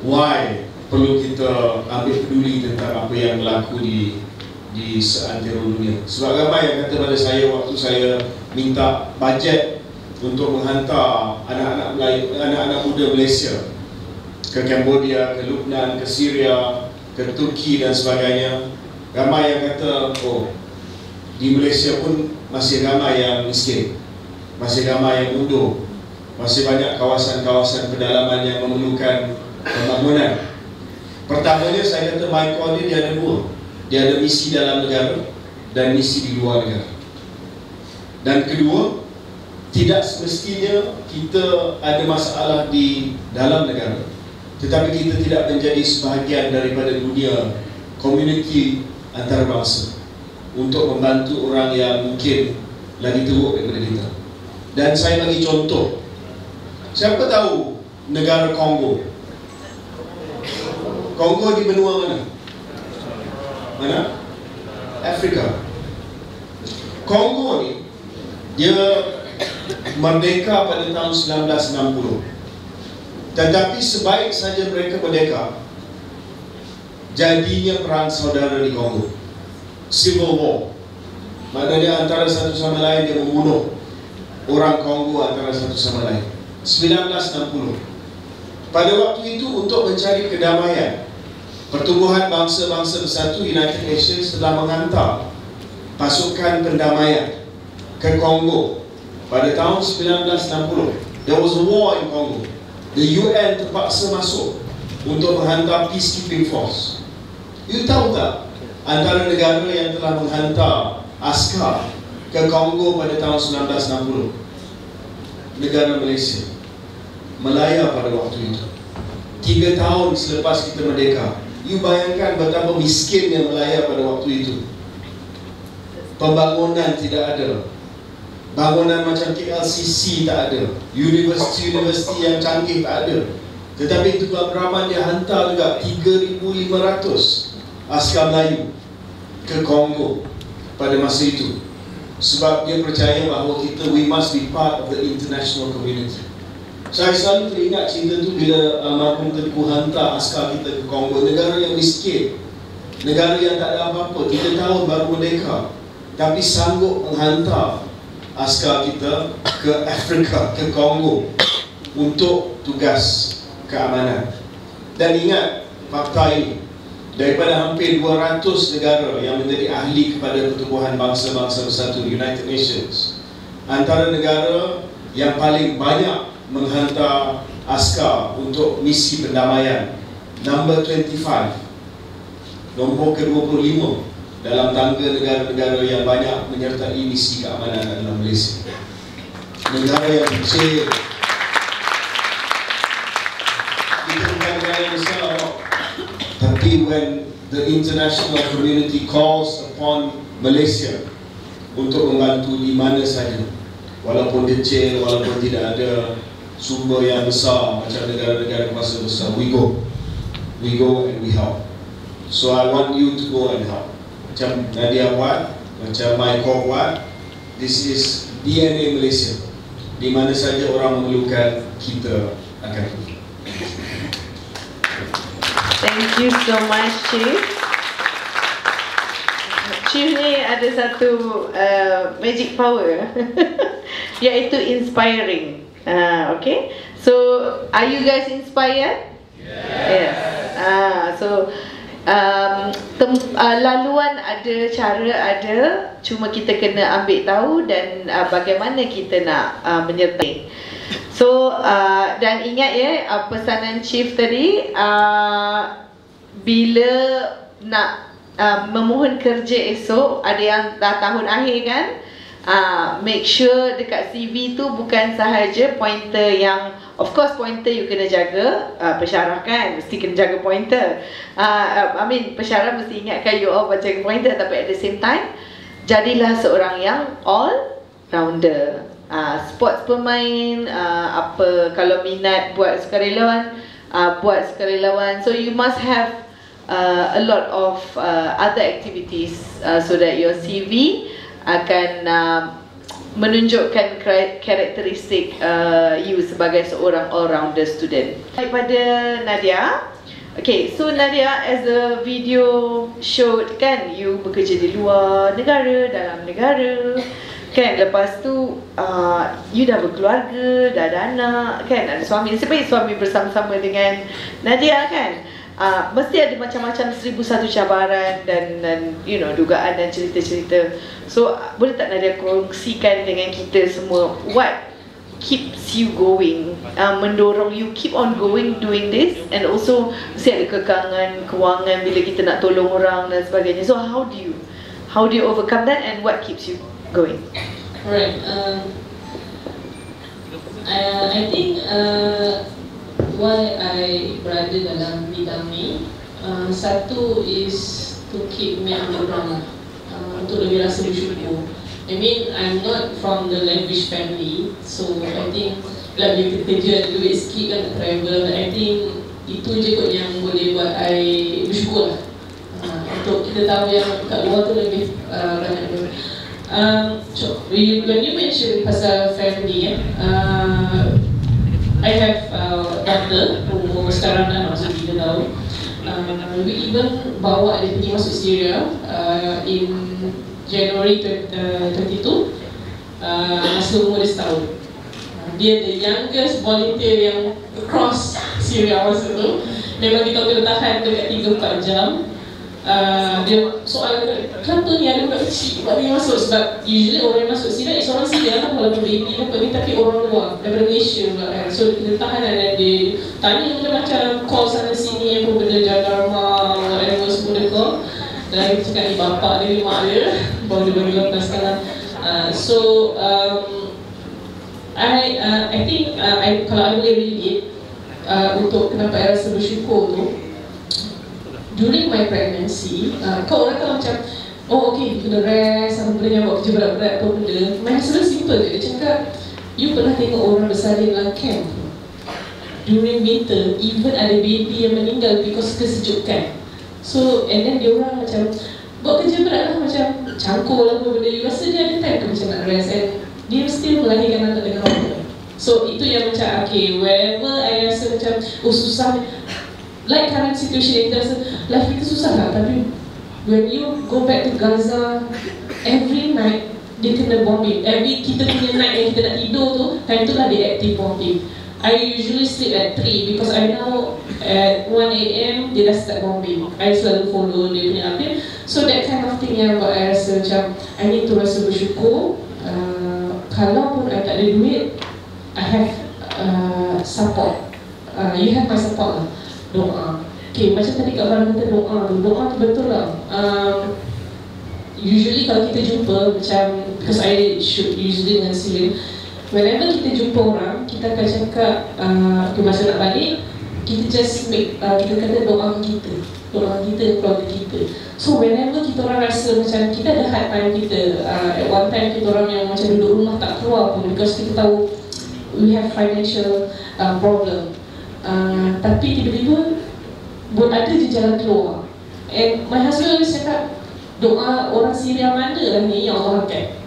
why perlu kita ambil peduli tentang apa yang berlaku di seantero dunia. Sebab ramai yang kata pada saya waktu saya minta bajet untuk menghantar anak-anak muda Malaysia ke Cambodia, ke Lubnan, ke Syria, ke Turki dan sebagainya, ramai yang kata, oh, di Malaysia pun masih ramai yang miskin, masih ramai yang mundur, masih banyak kawasan-kawasan pedalaman yang memerlukan pembangunan. Pertamanya saya kata MyCon ini dia ada dua. Dia ada misi dalam negara dan misi di luar negara. Dan kedua, tidak semestinya kita ada masalah di dalam negara, tetapi kita tidak menjadi sebahagian daripada dunia, komuniti antarabangsa, untuk membantu orang yang mungkin lagi teruk daripada kita. Dan saya bagi contoh, siapa tahu negara Kongo? Kongo di benua mana? Mana? Afrika. Kongo ni, dia merdeka pada tahun 1960. Tetapi sebaik saja mereka merdeka, jadinya perang saudara di Kongo, Civil War. Maknanya antara satu sama lain dia membunuh orang Kongo antara satu sama lain. 1960. Pada waktu itu, untuk mencari kedamaian, Pertubuhan Bangsa-Bangsa Bersatu United Nations telah menghantar pasukan pendamaian ke Kongo pada tahun 1960. There was a war in Congo. The UN terpaksa masuk untuk menghantar peacekeeping force. You tahu tak antara negara yang telah menghantar askar ke Kongo pada tahun 1960? Negara Malaysia. Melaya pada waktu itu. 3 tahun selepas kita merdeka. You bayangkan betapa miskinnya Melaya pada waktu itu. Pembangunan tidak ada. Bangunan macam KLCC tak ada. Universiti-universiti yang canggih tak ada. Tetapi Tuan Rahman dia hantar juga 3,500 askar Melayu ke Kongo pada masa itu. Sebab dia percaya bahawa we must be part of the international community. Saya selalu teringat cerita tu bila almarhum Tengku hantar askar kita ke Kongo, negara yang miskin, negara yang tak ada apa-apa, 3 tahun baru merdeka, tapi sanggup menghantar askar kita ke Afrika, ke Kongo untuk tugas keamanan. Dan ingat fakta ini, daripada hampir 200 negara yang menjadi ahli kepada Pertubuhan Bangsa-Bangsa Bersatu United Nations, antara negara yang paling banyak menghantar askar untuk misi pendamaian, number 25, nombor ke-25 dalam tangga negara-negara yang banyak menyertai misi keamanan adalah Malaysia. Negara yang kecil, kita bukan negara yang besar, tapi when the international community calls upon Malaysia untuk membantu di mana saja, walaupun kecil, walaupun tidak ada sumber yang besar macam negara-negara kuasa besar. We go and we help. So I want you to go and help. Macam Nadia buat, macam Michael buat. This is DNA Malaysia. Di mana saja orang memerlukan, kita akan pergi. Thank you so much, Chief. Chief ni ada satu magic power iaitu inspiring. Okay, so are you guys inspired? Yes. So laluan ada, cara ada, cuma kita kena ambil tahu dan bagaimana kita nak menyertai. So dan ingat ya, pesanan Chief tadi, bila nak memohon kerja esok, ada yang dah tahun akhir kan, make sure dekat CV tu bukan sahaja pointer yang, of course pointer you kena jaga, pensyarah kan mesti kena jaga pointer, pensyarah mesti ingatkan you all baca pointer, tapi at the same time jadilah seorang yang all rounder. Sports pemain, kalau minat buat sukarelawan, buat sukarelawan. So you must have a lot of other activities so that your CV akan menunjukkan karakteristik you sebagai seorang all-rounder student. Daripada Nadia, okay, so Nadia, as a video showed kan, you bekerja di luar negara, dalam negara kan, lepas tu you dah berkeluarga, dah ada anak kan, ada suami. Sebaik suami bersama-sama dengan Nadia kan, mesti ada macam-macam 1001 cabaran dan you know, dugaan dan cerita-cerita. So boleh tak Nadia kongsikan dengan kita semua what keeps you going, mendorong you keep on going doing this, and also mesti ada kekangan kewangan bila kita nak tolong orang dan sebagainya. So how do you overcome that, and what keeps you going? Alright, I think why I berada dalam bidang ni, satu is to keep me orang, untuk lebih rasa bersyukur. I mean, I'm not from the lavish family, so I think bila kita kerja ada duit sikit kan, travel, I think itu je kot yang boleh buat I bersyukur lah. Untuk kita tahu yang kat luar tu lebih banyak duit. When you mention pasal family, I have daughter umur sekarang dah masuk 3 tahun. We even bawa dia pergi masuk Syria in January 22, masa umur dia setahun. Dia the youngest volunteer yang across Syria masa tu. Memang kita kena tahan dekat 3-4 jam. Dia soal kenapa ni ada budak kecil buat dia masuk, sebab usually orang yang masuk Syria is orang Syria kan, kalau baby apa ni, tapi orang luar daripada Malaysia pula kan. So kita tahan dan dia tanya macam call sana sini apa benda, jaga rumah whatever semua dia call. Dan kita cakap ni bapak dia, mak dia baru dia bagi lepas sekarang. I think kalau I boleh relate untuk kenapa I rasa bersyukur tu, during my pregnancy, kau orang kalau macam, oh okay, kena rest, apa benda yang buat kerja berat-berat, apa benda. My husband simple je, dia cakap, you pernah tengok orang bersalin dalam camp during winter, even ada baby yang meninggal because kesejukan. So, and then dia orang macam buat kerja berat lah, macam cangkul lah apa benda. You rasa dia ada time tu macam nak rest, and dia still melahirkan anak dengan orang. So, itu yang macam, okay, wherever I rasa macam, oh susah, like current situation, kita rasa life kita susah lah, tapi when you go back to Gaza, every night dia kena bombing. Kita punya night yang kita nak tidur tu, time tu lah dia active bombing. I usually sleep at 3 because I know at 1 AM dia dah start bombing. I selalu follow dia punya update. So that kind of thing yang buat I rasa macam I need to rasa bersyukur. Kalaupun I tak ada duit, I have support. You have my support lah. Doa. Okay, macam tadi Kak Farah kata doa tu betul lah. Usually kalau kita jumpa macam, because I shoot usually dengan Silin, whenever kita jumpa orang, kita akan cakap masa nak balik, kita just make, kita kata doa kita. doa kita, keluarga kita. So whenever kita orang rasa macam kita ada hard time kita, at one time kita orang yang macam duduk rumah tak keluar pun because kita tahu we have financial problem. Tapi tiba-tiba ada je jalan keluar. And my husband always cakap, doa orang Syria mana lah ni yang Allah angkat.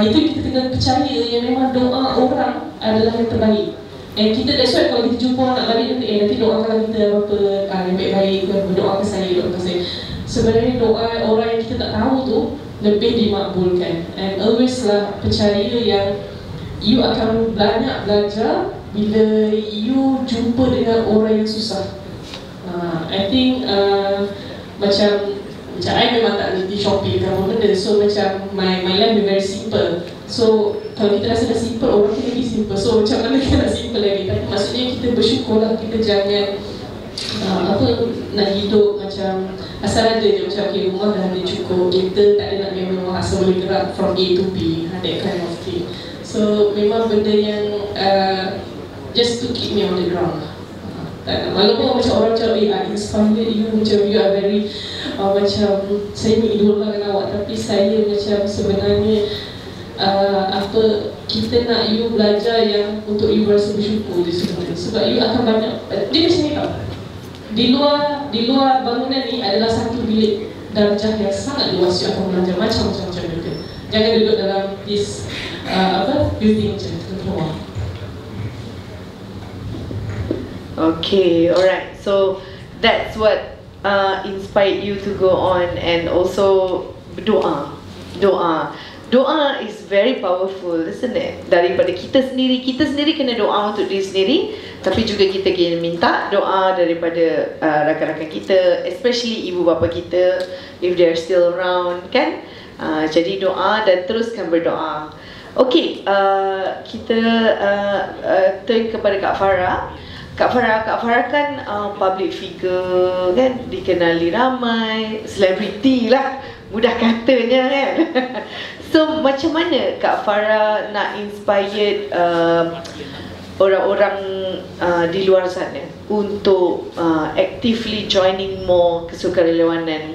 Itu kita kena percaya yang memang doa orang adalah yang terbaik. And kita, that's why kalau kita jumpa orang nak balik nanti doakanlah kita apa yang baik-baik, doakan saya. Sebenarnya doa orang yang kita tak tahu tu lebih dimakbulkan. And always lah percaya yang you akan banyak belajar bila you jumpa dengan orang yang susah. I think macam I memang tak reti shopping kan benda. So macam my life is very simple. So kalau kita rasa dah simple, orang kita lagi simple. So macam mana kita nak simple lagi? Tapi maksudnya kita bersyukurlah, kita jangan nak hidup macam asal ada je macam okay, rumah dah ada cukup, kita tak ada nak memang asal boleh gerak from A to B, that kind of thing. So memang benda yang just to keep me on the ground lah. Walaupun macam orang macam I inspired you, macam you are very macam saya mengidolakan awak, tapi saya macam sebenarnya kita nak you belajar yang untuk you rasa bersyukur je sebenarnya. Sebab you akan banyak, dia macam ni tau, di luar bangunan ni adalah satu bilik darjah yang sangat luas. You akan belajar macam-macam benda. Jangan duduk dalam this building je, keluar. Okay, alright. So that's what inspired you to go on, and also doa is very powerful, isn't it? Daripada kita sendiri kena doa untuk diri sendiri, tapi juga kita kena minta doa daripada rakan-rakan kita, especially ibu bapa kita if they are still around, kan? Jadi doa dan teruskan berdoa. Okay, kita turn kepada Kak Farah. Kak Farah kan public figure kan, dikenali ramai, selebriti lah mudah katanya kan. So macam mana Kak Farah nak inspired orang-orang di luar sana untuk actively joining more kesukarelawanan,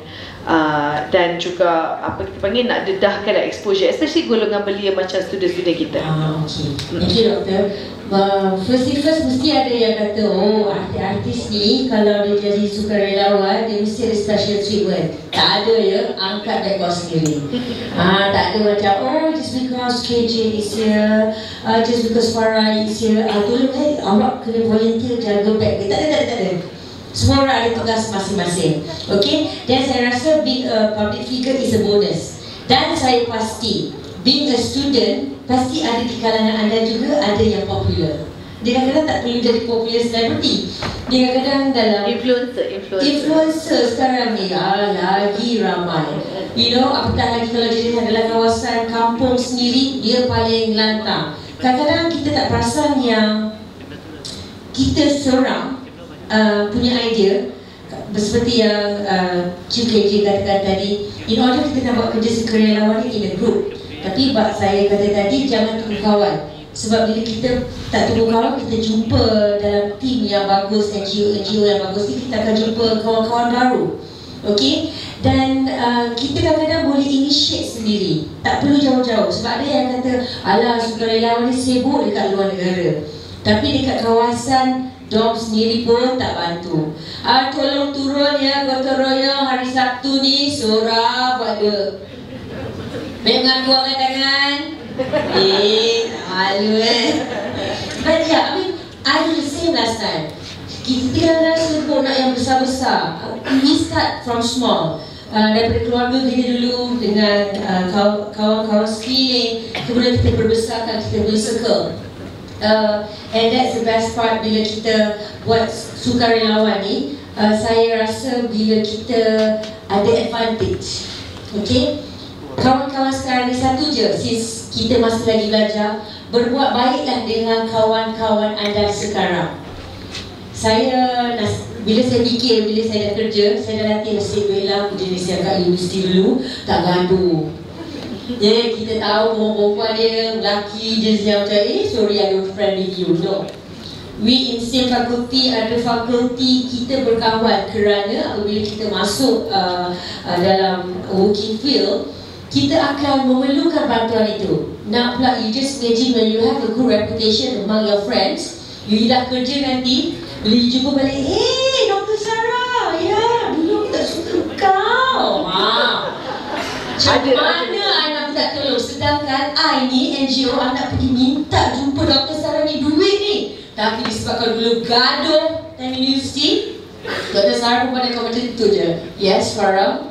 dan juga apa kita panggil, nak dedahkan exposure, especially golongan belia macam student-student kita. Okay. Thank you, Doktor. First mesti ada yang kata, oh artis ni kalau dia jadi sukarelawan dia mesti ada special treatment. Tak ada ya, angkat beg kau sendiri. Tak ada macam, oh just because KJ is here, just because Farah is here, tolong awak kena volunteer jaga beg. Tak ada. Semua orang ada tugas masing-masing. Okay, dan saya rasa being a public figure is a bonus. Dan saya pasti being a student, pasti ada di kalangan anda juga ada yang popular. Dia kadang-kadang tak perlu jadi popular celebrity. Dia kadang-kadang dalam influencer sekarang ni lagi ramai. You know, apatah lagi kalau dia adalah kawasan kampung sendiri, dia paling lantang. Kadang-kadang kita tak perasan yang kita seorang punya idea, seperti yang QKJ katakan tadi, in order kita nak buat kerja sukarelawan ni in a group. Tapi bak saya kata tadi, jangan tunggu kawan. Sebab bila kita tak tunggu kawan, kita jumpa dalam tim yang bagus, NGO yang bagus ni, kita akan jumpa kawan-kawan baru. Okay? Dan kita kadang-kadang boleh initiate sendiri, tak perlu jauh-jauh. Sebab ada yang kata, alah sukarelawan ni sibuk dekat luar negara, tapi dekat kawasan dom sendiri pun tak bantu. Tolong turun ya gotong royong hari Sabtu ni, surah buat dia. Memang aku angkat tangan. Malu But yeah, I mean, I do the same last time. Kita kadang-kadang sibuk nak yang besar-besar. We start from small. Daripada keluarga kita dulu dengan kawan-kawan sekeliling, kemudian kita berbesarkan, kita bercircle. And that's the best part bila kita buat sukarelawan ni. Saya rasa bila kita ada advantage. Okay? Kawan-kawan sekarang ni satu je, since kita masih lagi belajar, berbuat baiklah dengan kawan-kawan anda sekarang. Bila saya fikir, bila saya dah kerja, saya dah latih nasib baiklah jenis yang kat universiti dulu, tak gaduh. Kita tahu perempuan dia, lelaki je macam sorry I don't friend with you, no. We in same faculty, ada fakulti kita berkawan kerana apabila kita masuk dalam working field, kita akan memerlukan bantuan itu. Nak pula, you just imagine when you have a good reputation among your friends, you dah kerja nanti, bila you jumpa balik, hey Dr. Sarah, ya dulu kita suka kau. Macam mana anak tak tolong? Sedangkan I ni NGO, anak pergi minta jumpa Dr. Sarah ni duit ni. Tapi disebabkan dulu gaduh time universiti, Dr. Sarah pun pada kau macam tu je. Yes, Farah.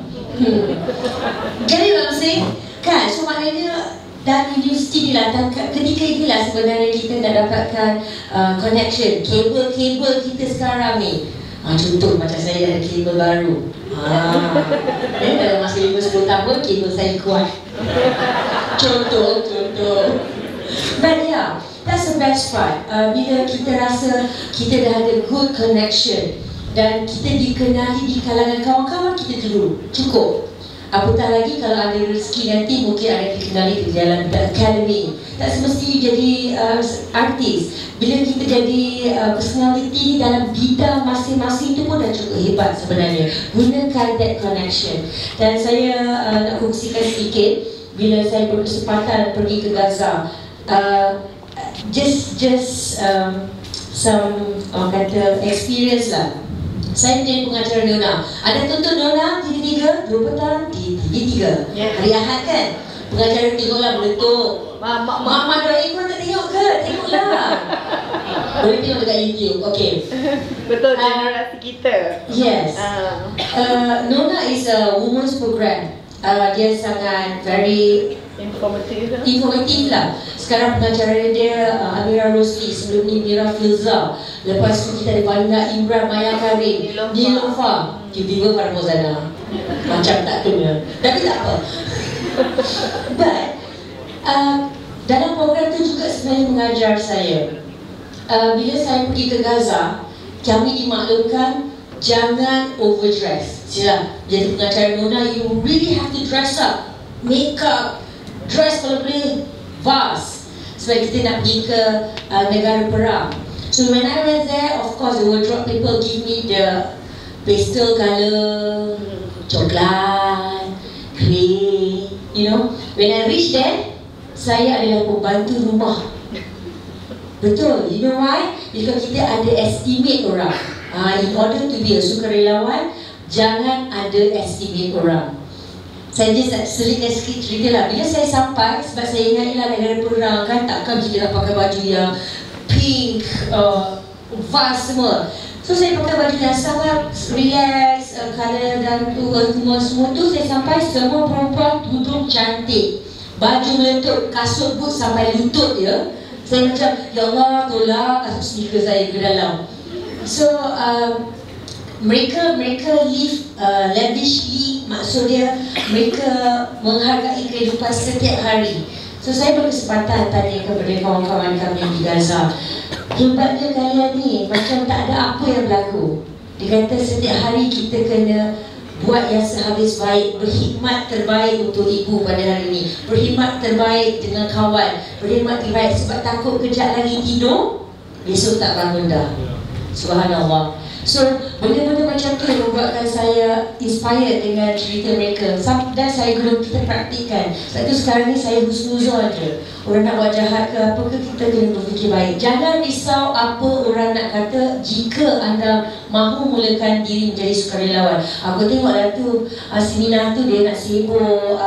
Get it what I'm saying? Kan? So maknanya dan universiti ni lah, ketika inilah sebenarnya kita nak dapatkan connection. Kabel-kabel kita sekarang ni, contoh macam saya ada kabel baru, dalam masa 5-10 tahun kabel saya kuat. Contoh. But yeah, that's the best part. Bila kita rasa kita dah ada good connection dan kita dikenali di kalangan kawan-kawan kita dulu, cukup. Apatah lagi kalau ada rezeki nanti mungkin ada dikenali di dalam akademi. Tak semesti jadi artis. Bila kita jadi personality dalam bidang masing-masing itu pun dah cukup hebat sebenarnya. Gunakan that connection. Dan saya nak kongsikan sedikit bila saya berkesempatan pergi ke Gaza. Just some kata experience lah. Saya menjadi pengacara Nona. Ada tonton Nona TV3 2 petang di TV3. Hari Ahad kan. Pengacara tengoklah meletup. Mak Doraemon pun tak tengok ke? Tengoklah. Boleh tengok dekat YouTube. Okay. Betul, generasi kita. Yes. Nona is a women's program. Dia sangat very informatif lah. Sekarang pengacara dia Amira Rosli, sebelum ni Mira Filza. Lepas tu kita ada Vanina Imran, Maya Karim, Nilofa, tiba-tiba Farah Mozana. Macam tak kena, tapi tak apa. But dalam program tu juga sebenarnya mengajar saya. Bila saya pergi ke Gaza, kami dimaklumkan jangan overdress. Jadi pengacara Nona, you really have to dress up, make up, dress kalau boleh vast, sebab kita nak pergi ke negara perang. So when I went there, of course the wardrobe people give me the pastel color, coklat, grey, you know. When I reach there, saya adalah pembantu rumah. Betul, you know why? Because kita ada estimate orang. In order to be a sukarelawan, jangan ada estimate orang. Saya just nak selitkan sikit cerita lah. Bila saya sampai, sebab saya ingat ialah negara perang kan, takkan kita nak pakai baju yang pink, vast semua. So saya pakai baju yang sangat relax, colour dan semua tu. Saya sampai, semua perempuan tudung cantik, baju meletup, kasut boot sampai lutut dia. Saya macam, ya Allah tolak kasut sneaker saya ke dalam. So mereka live lavishly, maksudnya mereka menghargai kehidupan setiap hari. So saya berkesempatan tanya kepada kawan-kawan kami di Gaza, hebatnya kalian ni, macam tak ada apa yang berlaku. Dia kata setiap hari kita kena buat yang sehabis baik, berkhidmat terbaik untuk ibu pada hari ini, berkhidmat terbaik dengan kawan, berkhidmat terbaik sebab takut kejap lagi tidur, besok tak bangun dah. Subhanallah. So, benda-benda macam tu membuatkan saya inspired dengan cerita mereka. Dan saya guna kita praktikkan. Sebab itu sekarang ni saya husnuzon je. Orang nak buat jahat ke apa ke, kita kena berfikir baik. Jangan risau apa orang nak kata jika anda mahu mulakan diri menjadi sukarelawan. Aku tengoklah tu, seminar tu dia nak sibuk,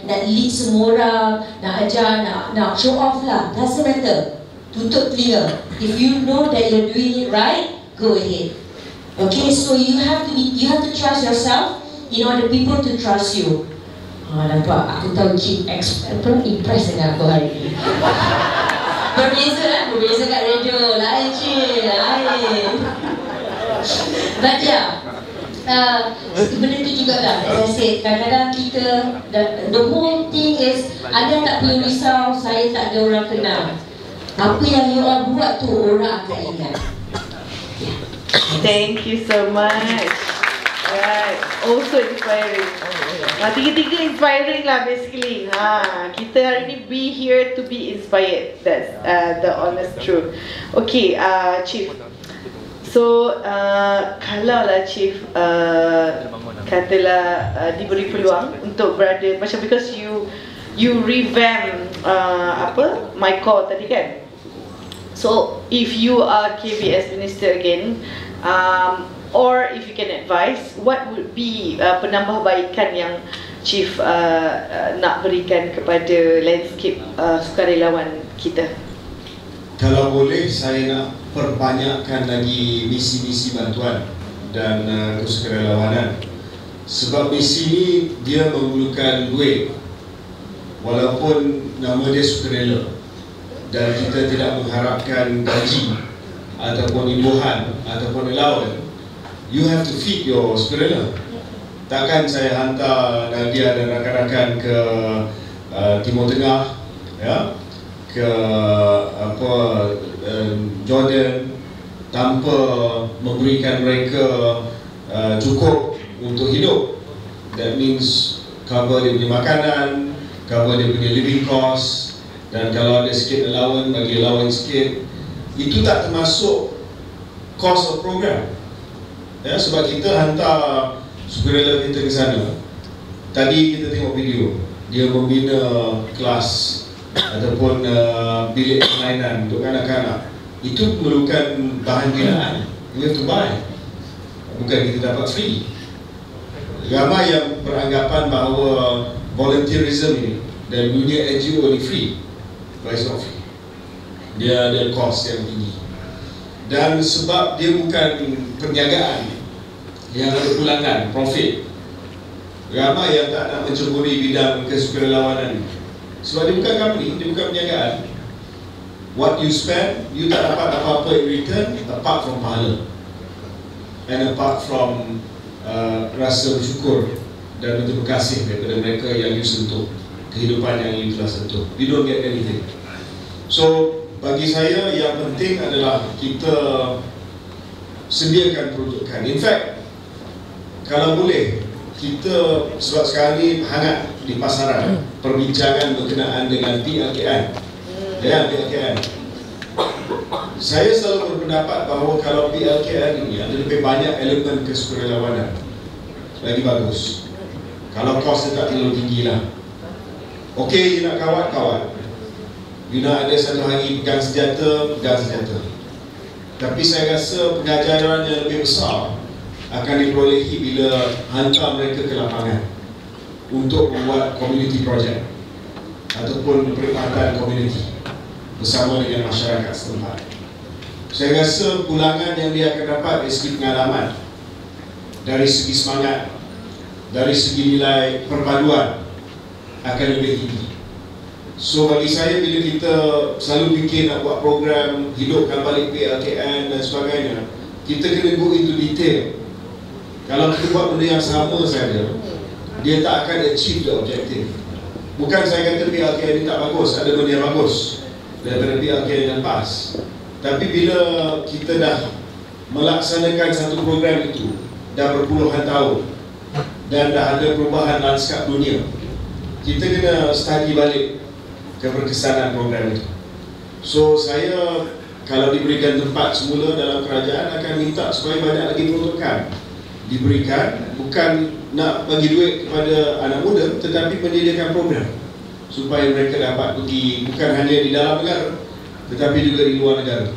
nak lead semua orang, nak ajar, nak show off lah. Doesn't matter. Tutup telinga. If you know that you're doing it right, go ahead. Okay, so you have to trust yourself in order people to trust you. Nampak, aku tahu Cik impress dengan aku hari ini. Berbeza kat radio, lain Cik, lain. But yeah, benda tu jugalah, as I said, kadang-kadang kita, the whole thing is, anda tak perlu risau, saya tak ada orang kenal. Apa yang you all buat tu, orang akan ingat. Thank you so much. Alright, also inspiring. Tiga-tiga inspiring lah basically. Kita hari ni be here to be inspired. That's the honest truth. Okay, Chief. So, kalau lah Chief katalah diberi peluang untuk berada macam, because you revamp my call tadi kan. So if you are KBS Minister again, or if you can advise, what would be penambahbaikan yang Chief nak berikan kepada landscape sukarelawan kita? Kalau boleh, saya nak perbanyakkan lagi misi-misi bantuan dan kesukarelawanan. Sebab misi ini dia memerlukan duit, walaupun nama dia sukarela, dan kita tidak mengharapkan gaji ataupun imbuhan ataupun allowance. You have to feed your sukarela. Takkan saya hantar Nadia dan rakan-rakan ke Timur Tengah, ya, ke Jordan tanpa memberikan mereka cukup untuk hidup. That means cover dia punya makanan, cover dia punya living cost, dan kalau ada sikit allowance, bagi allowance sikit. Itu tak termasuk cost of program, ya, sebab kita hantar sukarela kita ke sana. Tadi kita tengok video, dia membina kelas ataupun bilik permainan untuk kanak-kanak. Itu memerlukan bahan binaan, you have to buy, bukan kita dapat free. Ramai yang beranggapan bahawa volunteerism ini dan dunia NGO ini free, but it's not free. Dia ada cost yang tinggi, dan sebab dia bukan perniagaan yang ada pulangan profit, ramai yang tak nak menceburi bidang kesukarelawanan, sebab dia bukan company, dia bukan perniagaan. What you spend, you tak dapat apa-apa in return apart from pahala and apart from rasa bersyukur dan berterima kasih daripada mereka yang you sentuh, kehidupan yang you telah sentuh. You don't get anything. So bagi saya yang penting adalah kita sediakan peruntukan. In fact, kalau boleh, kita, sebab sekarang ni hangat di pasaran perbincangan berkenaan dengan PLKN, ya, PLKN. Saya selalu berpendapat bahawa kalau PLKN ini ada lebih banyak elemen kesukarelawanan, lagi bagus. Kalau kos dia tak terlalu tinggi lah. Okey, you nak kawat. You nak ada satu hari pegang senjata. Tapi saya rasa pengajaran yang lebih besar akan diperolehi bila hantar mereka ke lapangan untuk membuat community project ataupun perkhidmatan community bersama dengan masyarakat setempat. Saya rasa pulangan yang dia akan dapat dari segi pengalaman, dari segi semangat, dari segi nilai perpaduan akan lebih tinggi. So bagi saya, bila kita selalu fikir nak buat program hidupkan balik PLKN dan sebagainya, kita kena go into detail. Kalau kita buat benda yang sama saja, dia tak akan achieve the objective. Bukan saya kata PLKN ini tak bagus, ada benda yang bagus daripada PLKN yang pas. Tapi bila kita dah melaksanakan satu program itu dah berpuluhan tahun dan dah ada perubahan lanskap dunia, kita kena study balik keberkesanan program itu. So saya kalau diberikan tempat semula dalam kerajaan akan minta supaya banyak lagi peruntukan diberikan, bukan nak bagi duit kepada anak muda, tetapi menyediakan program supaya mereka dapat pergi bukan hanya di dalam negara tetapi juga di luar negara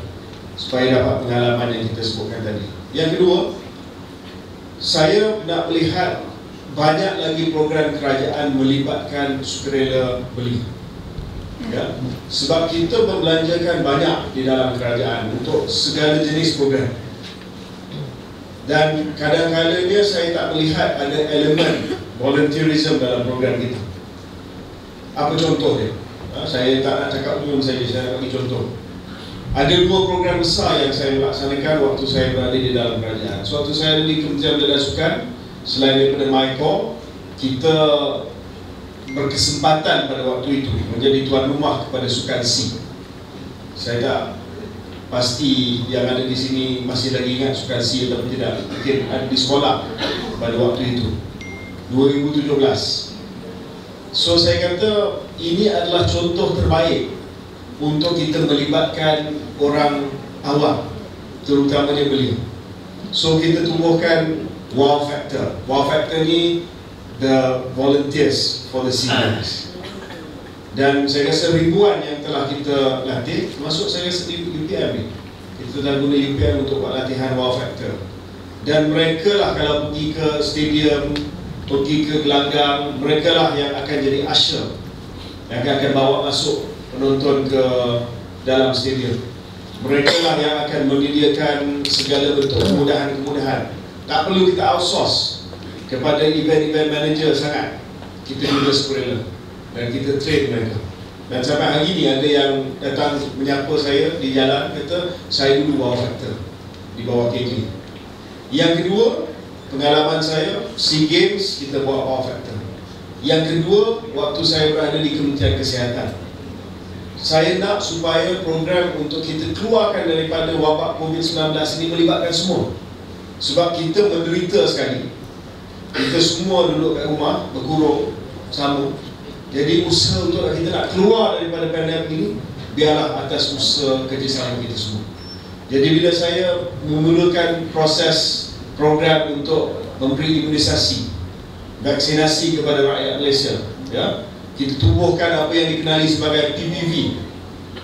supaya dapat pengalaman yang kita sebutkan tadi. Yang kedua, saya nak melihat banyak lagi program kerajaan melibatkan sukarela beli. Ya, sebab kita membelanjakan banyak di dalam kerajaan untuk segala jenis program, dan kadang-kadangnya saya tak melihat ada elemen volunteerism dalam program kita. Apa contoh dia? Saya tak nak cakap umum saja, saya nak bagi contoh. Ada dua program besar yang saya laksanakan waktu saya berada di dalam kerajaan. Suatu saya ada di Kementerian Belia dan Sukan, selain daripada MyCore, kita berkesempatan pada waktu itu menjadi tuan rumah kepada Sukan C. Saya tak pasti yang ada di sini masih lagi ingat Sukan C atau tidak, mungkin ada di sekolah pada waktu itu 2017. So saya kata ini adalah contoh terbaik untuk kita melibatkan orang awam, terutamanya beliau. So kita tumbuhkan wow factor. Wow factor ni the volunteers for the seniors. Dan saya rasa ribuan yang telah kita latih, termasuk saya rasa di UPM ni. Kita dah guna UPM untuk buat latihan wow factor. Dan mereka lah kalau pergi ke stadium, pergi ke gelanggang, mereka lah yang akan jadi usher, yang akan bawa masuk penonton ke dalam stadium. Mereka lah yang akan menyediakan segala bentuk kemudahan-kemudahan. Tak perlu kita outsource kepada event-event manager sangat. Kita juga sukarela dan kita train mereka. Dan sampai hari ni ada yang datang menyapa saya di jalan, kata saya dulu bawa factor di bawah KK. Yang kedua, pengalaman saya SEA Games kita bawa wow factor. Yang kedua, waktu saya berada di Kementerian Kesihatan, saya nak supaya program untuk kita keluarkan daripada wabak COVID-19 ini melibatkan semua. Sebab kita menderita sekali. Kita semua duduk kat rumah, berkurung sama. Jadi usaha untuk kita nak keluar daripada pandemik ini biarlah atas usaha kerjasama kita semua. Jadi bila saya memulakan proses program untuk memberi imunisasi, vaksinasi kepada rakyat Malaysia, ya, kita tubuhkan apa yang dikenali sebagai PPV.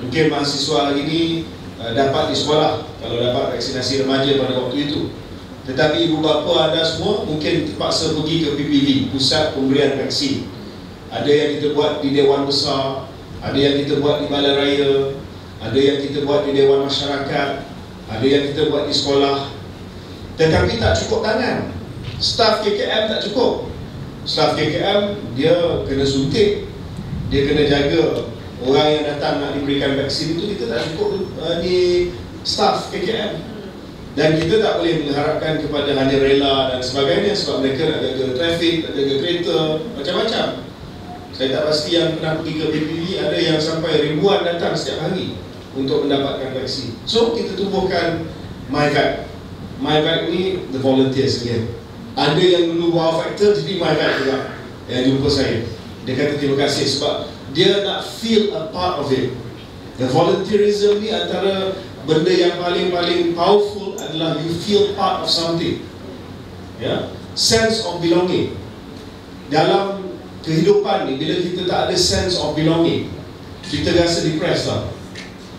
Mungkin mahasiswa hari ini dapat di sekolah kalau dapat vaksinasi remaja pada waktu itu. Tetapi ibu bapa anda semua mungkin terpaksa pergi ke PPV, pusat pemberian vaksin. Ada yang kita buat di Dewan Besar, ada yang kita buat di Balai Raya, ada yang kita buat di Dewan Masyarakat, ada yang kita buat di sekolah. Tetapi tak cukup tangan. Staf KKM tak cukup. Staf KKM dia kena suntik, dia kena jaga orang yang datang nak diberikan vaksin itu. Kita tak cukup ni staf KKM. Dan kita tak boleh mengharapkan kepada hanya rela dan sebagainya, sebab mereka nak jaga trafik, nak jaga kereta, macam-macam. Saya tak pasti yang pernah pergi ke PPV, ada yang sampai ribuan datang setiap hari untuk mendapatkan vaksin. So kita tubuhkan MyVac. MyVac ni the volunteers again. Ada yang dulu wow factor jadi MyVac juga yang jumpa saya. Dia kata terima kasih sebab dia nak feel a part of it. The volunteerism ni antara benda yang paling powerful adalah you feel part of something. Ya, sense of belonging. Dalam kehidupan ni bila kita tak ada sense of belonging, kita rasa depressed lah.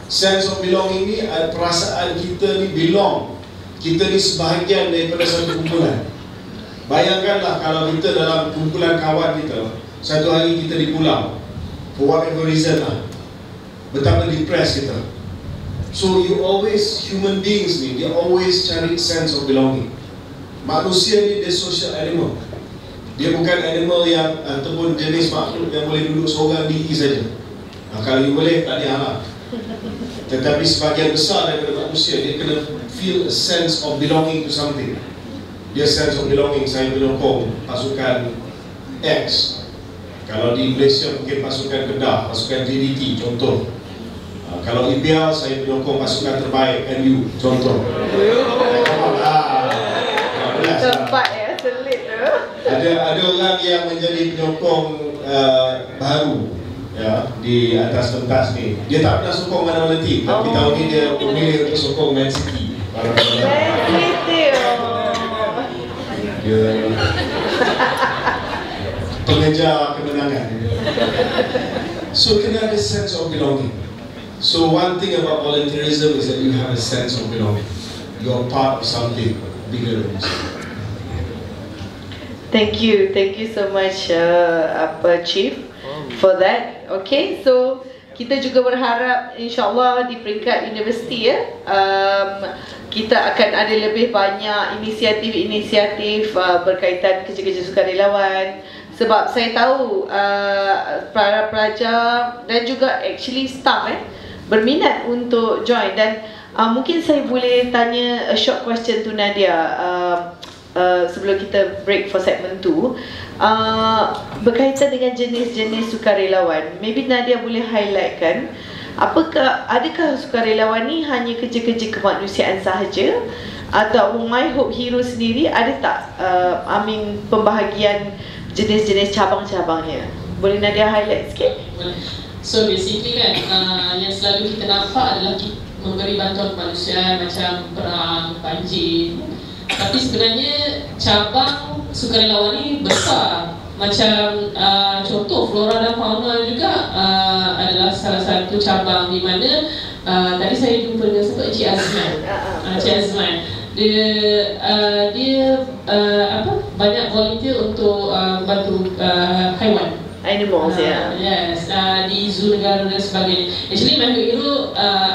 Sense of belonging ni perasaan kita ni belong. Kita ni sebahagian daripada satu kumpulan. Bayangkanlah kalau kita dalam kumpulan kawan kita, satu hari kita di pulau, for whatever reason lah, betapa depressed kita. So you always, human beings ni, dia always cari sense of belonging. Manusia ni dia social animal. Dia bukan animal yang ataupun jenis makhluk yang boleh duduk seorang diri saja. Kalau you boleh, tak ada halang. Tetapi sebahagian besar daripada manusia, dia kena feel a sense of belonging to something. Dia sense of belonging. Saya menyokong pasukan X. Kalau di Malaysia mungkin pasukan Kedah, pasukan JDT contoh. Kalau IBL saya menyokong pasukan terbaik MU contoh. Tempat ya, selit tu. Ada orang yang menjadi penyokong baru ya di atas pentas ni. Dia tak pernah sokong mana-mana tim, tapi tahun ni dia memilih untuk sokong Man City. Man City. Dia pengejar kemenangan. So kena ada sense of belonging. So one thing about volunteerism is that you have a sense of belonging. You are part of something bigger than yourself. Thank you so much, Chief, for that. Okay, so kita juga berharap insyaAllah di peringkat universiti ya, kita akan ada lebih banyak inisiatif-inisiatif berkaitan kerja-kerja sukarelawan. Sebab saya tahu para pelajar dan juga actually staff berminat untuk join. Dan mungkin saya boleh tanya a short question to Nadia sebelum kita break for segment 2, berkaitan dengan jenis-jenis sukarelawan. Maybe Nadia boleh highlightkan, adakah sukarelawan ni hanya kerja-kerja kemanusiaan sahaja, atau My Hope Hero sendiri ada tak pembahagian jenis-jenis cabang-cabangnya? Boleh Nadia highlight sikit? So basically kan, yang selalu kita nampak adalah memberi bantuan kemanusiaan macam perang, banjir. Tapi sebenarnya cabang sukarelawan ni besar. Macam contoh flora dan fauna juga adalah salah satu cabang di mana tadi saya jumpa dengan siapa, Encik Azman. Encik Azman dia banyak volunteer untuk bantu haiwan. Animals, yes, di zoo negara dan sebagainya. Actually My Hope Hero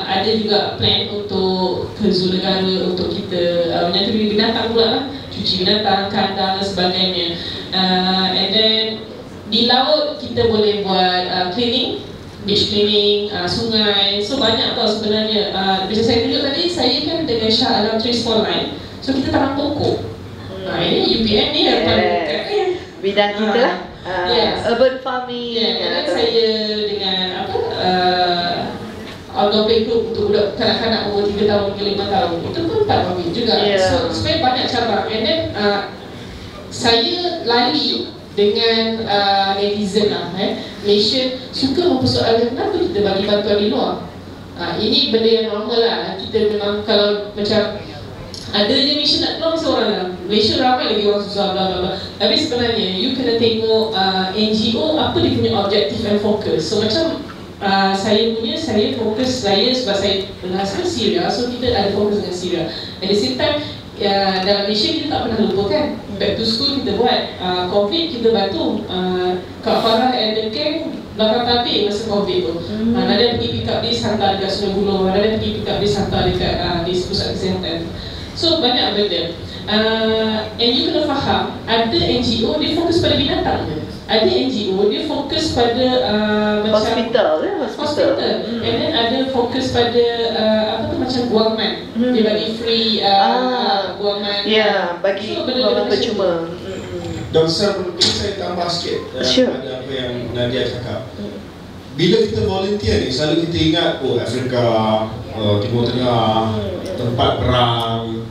ada juga plan untuk ke zoo negara untuk kita menyantuni binatang pula lah, cuci binatang, kandang dan sebagainya. And then di laut kita boleh buat cleaning, beach cleaning, sungai. So banyak tau sebenarnya. Macam saya tunjuk tadi, saya kan dengan Shah Alam Trees for Life. So kita tanam pokok. Ini UPM ni yang paling bidang kita lah. Yes. Urban farming. Kadang saya dengan outdoor playgroup untuk budak kanak-kanak umur 3 tahun ke 5 tahun. Itu pun tak farming juga. So sebenarnya banyak cabang. And then saya lari dengan netizen lah, Malaysia suka mempersoalkan kenapa kita bagi bantuan di luar. Ini benda yang normal lah. Kita memang kalau macam ada je Malaysia nak tolong seorang lah. Malaysia ramai lagi orang susah bla bla bla. Tapi sebenarnya you kena tengok NGO apa dia punya objektif and focus. So macam saya fokus sebab saya berasal Syria, so kita ada fokus dengan Syria. At the same time dalam Malaysia kita tak pernah lupa kan, back to school kita buat, COVID kita bantu, Kak Farah and the gang belakang tabik masa COVID tu. Ada pergi pick up dis hantar dekat Sungai Buloh, ada pergi pick up dis hantar dekat di pusat kesihatan. So banyak benda. And you kena faham, ada NGO dia fokus pada binatang, ada NGO dia fokus pada hospital. And then ada fokus pada macam guaman. Dia bagi free guaman. Bagi guaman percuma. Dan mungkin saya tambah sikit pada apa yang Nadia cakap. Bila kita volunteer ni, selalu kita ingat Afrika, Timur Tengah, tempat perang,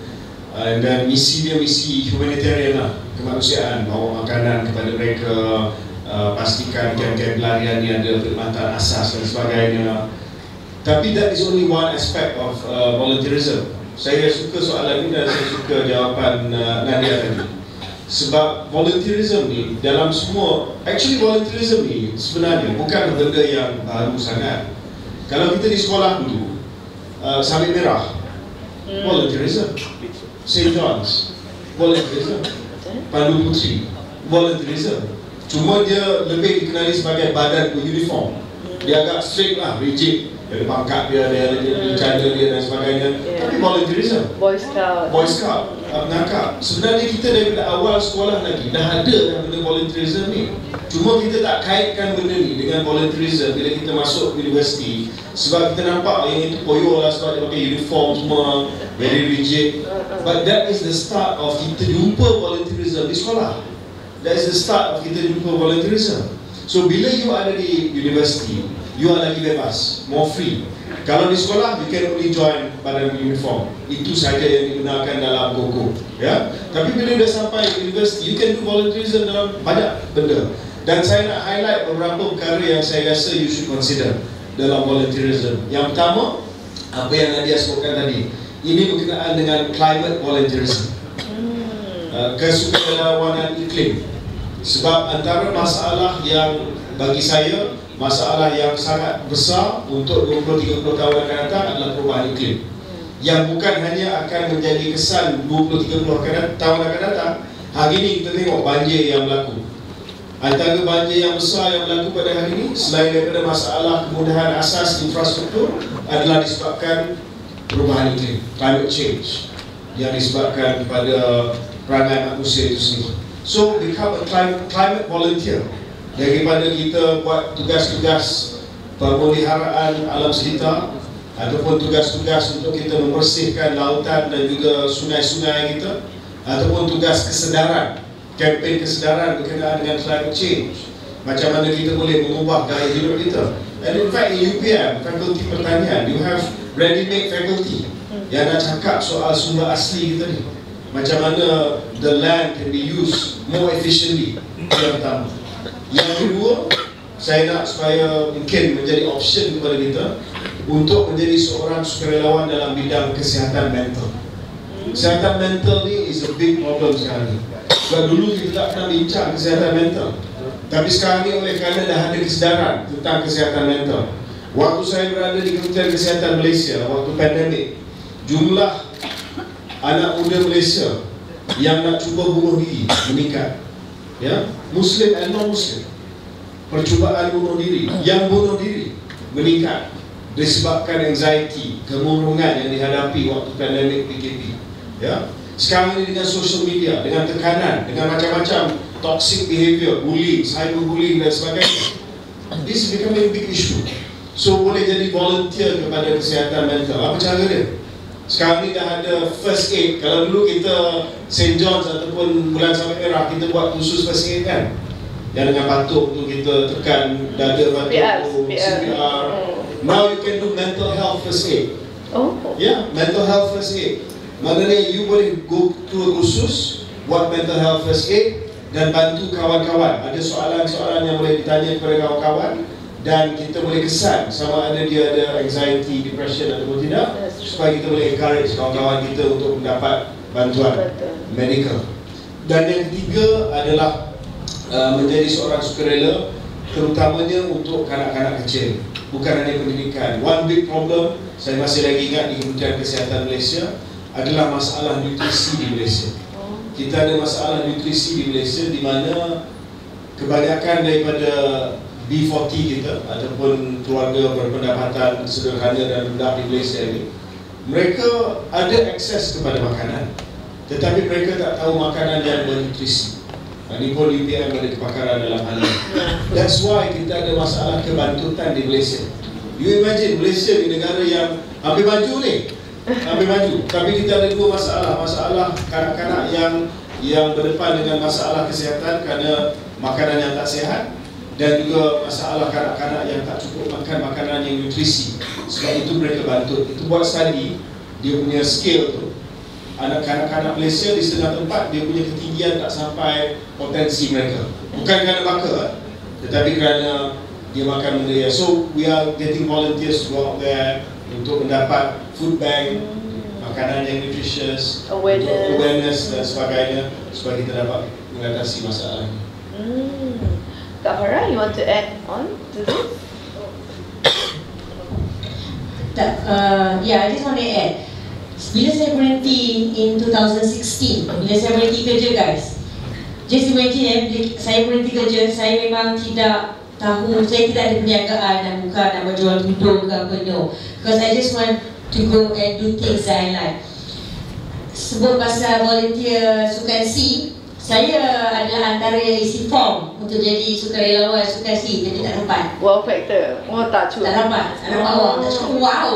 dan misi dia misi humanitarian lah, kemanusiaan, bawa makanan kepada mereka, pastikan kem-kem pelarian ni ada perkhidmatan asas dan sebagainya. Tapi that is only one aspect of volunteerism. Saya suka soalan ni dan saya suka jawapan Nadia tadi. Sebab volunteerism ni dalam semua, actually volunteerism ni sebenarnya bukan benda yang baru sangat. Kalau kita di sekolah dulu, Sabit Merah, volunteerism. St. John's, volunteerism. Pandu Putri, volunteerism. Cuma dia lebih dikenali sebagai badan beruniform. Dia agak strict lah, rigid. Dia ada pangkat dia, dia ada cara dia dan sebagainya. Tapi volunteerism, Boy Scout, menangkap. Sebenarnya kita daripada awal sekolah lagi dah ada benda volunteerism ni. Cuma kita tak kaitkan benda ni dengan volunteerism bila kita masuk universiti. Sebab kita nampak yang itu koyo lah sebab dia pakai uniform semua, very rigid. But that is the start of kita jumpa volunteerism di sekolah. That is the start of kita jumpa volunteerism. So bila you ada di universiti, you are lagi bebas, more free. Kalau di sekolah, you can only join badan uniform. Itu saja yang digunakan dalam GoGo, ya. Tapi bila dah sampai universiti, you can do volunteerism dalam banyak benda. Dan saya nak highlight beberapa perkara yang saya rasa you should consider dalam volunteerism. Yang pertama, apa yang Nadia sebutkan tadi, ini berkenaan dengan climate volunteerism, kesukarelawanan iklim. Sebab antara masalah yang bagi saya, masalah yang sangat besar untuk 20-30 tahun akan datang adalah perubahan iklim, yang bukan hanya akan menjadi kesan 20-30 tahun akan datang. Hari ini kita tengok banjir yang berlaku. Antara banjir yang besar yang berlaku pada hari ini, selain daripada masalah kemudahan asas infrastruktur, adalah disebabkan perubahan iklim, climate change, yang disebabkan kepada perangai manusia itu sendiri. So become a climate volunteer. Daripada kita buat tugas-tugas pemeliharaan alam sekitar ataupun tugas-tugas untuk kita membersihkan lautan dan juga sungai-sungai kita, ataupun tugas kesedaran, kempen kesedaran berkenaan dengan climate change, macam mana kita boleh mengubah gaya hidup kita. And in fact in UPM, Fakulti Pertanian, you have ready-made faculty yang nak cakap soal sumber asli kita ni. Macam mana the land can be used more efficiently. Yang pertama. Yang kedua, saya nak supaya mungkin menjadi option kepada kita untuk menjadi seorang sukarelawan dalam bidang kesihatan mental. Kesihatan mental ni is a big problem sekarang ni. Sebab dulu kita tak pernah bincang kesihatan mental. Tapi sekarang ni oleh kerana dah ada kesedaran tentang kesihatan mental. Waktu saya berada di Kementerian Kesihatan Malaysia, waktu pandemik, jumlah anak muda Malaysia yang nak cuba bunuh diri meningkat. Ya, Muslim dan non-Muslim. Percubaan bunuh diri, yang bunuh diri meningkat disebabkan anxiety, kemurungan yang dihadapi waktu pandemik PKP. Ya, sekarang ini dengan social media, dengan tekanan, dengan macam-macam toxic behavior, bullying, cyberbullying dan sebagainya. This is becoming a big issue. So boleh jadi volunteer kepada kesihatan mental. Apa cara dia? Sekarang ni dah ada first aid. Kalau dulu kita St. John's ataupun Bulan Sabit Merah, kita buat khusus first aid kan, yang dengan batuk tu kita tekan dada batuk, CPR. Now you can do mental health first aid. Oh. Yeah, mental health first aid. Maknanya you boleh go to a khusus buat mental health first aid dan bantu kawan-kawan. Ada soalan-soalan yang boleh ditanya kepada kawan-kawan dan kita boleh kesan sama ada dia ada anxiety, depression ataupun tidak, supaya kita boleh encourage kawan-kawan kita untuk mendapat bantuan medical. Dan yang ketiga adalah menjadi seorang sukarela, terutamanya untuk kanak-kanak kecil, bukan hanya pendidikan. One big problem saya masih lagi ingat di Kementerian Kesihatan Malaysia adalah masalah nutrisi di Malaysia. Kita ada masalah nutrisi di Malaysia di mana kebanyakan daripada B40 kita ataupun keluarga berpendapatan sederhana dan rendah di Malaysia ini, mereka ada akses kepada makanan, tetapi mereka tak tahu makanan yang bernutrisi. Ini pun UPM ada kepakaran dalam hal ini. That's why kita ada masalah kebantutan di Malaysia. You imagine Malaysia di negara yang hampir maju ni, hampir maju, tapi kita ada dua masalah. Masalah kanak-kanak yang berdepan dengan masalah kesihatan kerana makanan yang tak sihat, dan juga masalah kanak-kanak yang tak cukup makan makanan yang nutrisi. Sebab itu mereka bantut. Itu buat study, dia punya scale tu, anak-anak Malaysia di setengah tempat dia punya ketinggian tak sampai potensi mereka. Bukan kerana baka, tetapi kerana dia makan benda. So we are getting volunteers to go out there untuk mendapat food bank, makanan yang nutritious, awareness dan sebagainya, supaya kita dapat mengatasi masalah ini. Kak Farah, you want to add on to this? Yeah, I just want to add. Bila saya berhenti in 2016, bila saya berhenti kerja guys, just imagine bila saya berhenti kerja, saya memang tidak tahu, saya tidak ada perniagaan dan bukan nak berjual tudung ke apa, no. Because I just want to go and do things that I like. Sebut pasal volunteer Sukan C, saya adalah antara yang isi form untuk jadi sukarelawan Sukan C, tapi tak dapat. Wow factor. Oh tak cukup. Tak dapat awak. Tak cukup wow.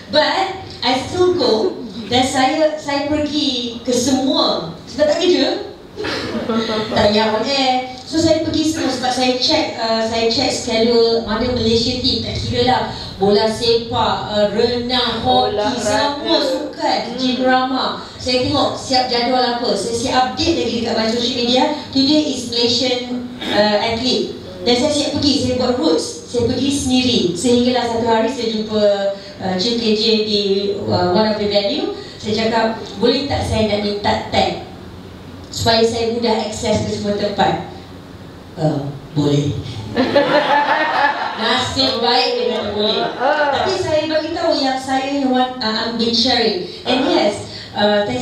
But I still go dan saya pergi ke semua sebab tak kerja. Tak payah on air. So saya pergi semua sebab saya check schedule mana Malaysia team, tak kira lah bola sepak, renang, hoki, semua sukan, gym drama. Saya tengok siap jadual apa. Saya update lagi dekat my social media. Today is Malaysian athlete. Dan saya siap pergi, saya buat routes, saya pergi sendiri. Sehinggalah satu hari saya jumpa Cik KJ di one of the venue. Saya cakap, boleh tak saya nak minta tag supaya saya mudah akses ke semua tempat? Boleh. Nasib baik dia kata boleh. Tapi saya bagi tahu yang saya I'm been sharing. And yes,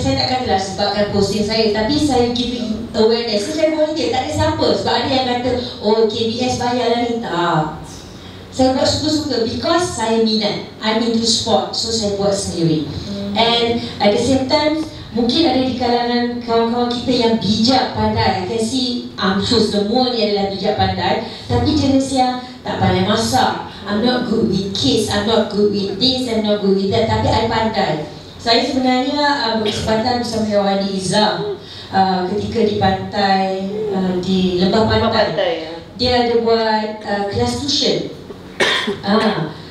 saya tak katalah sebabkan posting saya, tapi saya giving awareness. Saya volunteer, tak ada siapa. Sebab ada yang kata, oh KBS bayar lah ni. Tak. Saya buat suka-suka because saya minat. I'm into sport, so saya buat sendiri. And at the same time, mungkin ada di kalangan kawan-kawan kita yang bijak pandai. I can see, I'm sure semua ni adalah bijak pandai, tapi jenis yang tak pandai masak. I'm not good with kids, I'm not good with this, I'm not good with that, tapi I pandai. Saya sebenarnya berkesempatan bersama Wani Izzah ketika di pantai, di Lembah Pantai. Dia ada buat kelas tuition.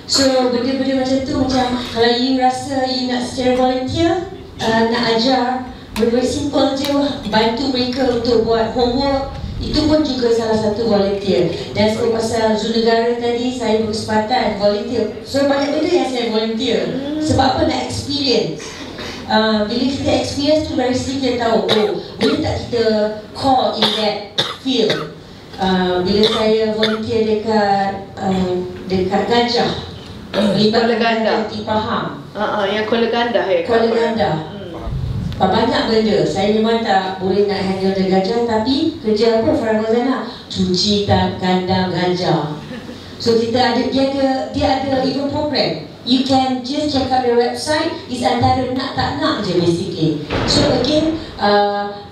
So benda-benda macam tu, macam kalau you rasa you nak secara volunteer, nak ajar benda simple je, bantu mereka untuk buat homework, itu pun juga salah satu volunteer. Dan sebab pasal Zoo Negara tadi, saya berkesempatan volunteer. So banyak benda yang saya volunteer. Sebab apa? Nak experience. Bila kita experience tu, dari situ kita tahu, oh, boleh tak kita call in that field. Bila saya volunteer dekat gajah, Kuala Gandah di Pahang. Yang Kuala Gandah ya. Kuala Gandah. Banyak benda. Saya memang tak boleh nak handle the gajah, tapi kerja apa Farah Rozana? Cuci kandang gajah. So kita ada, dia ada even program. You can just check out the website. It's antara nak tak nak je basically. So again,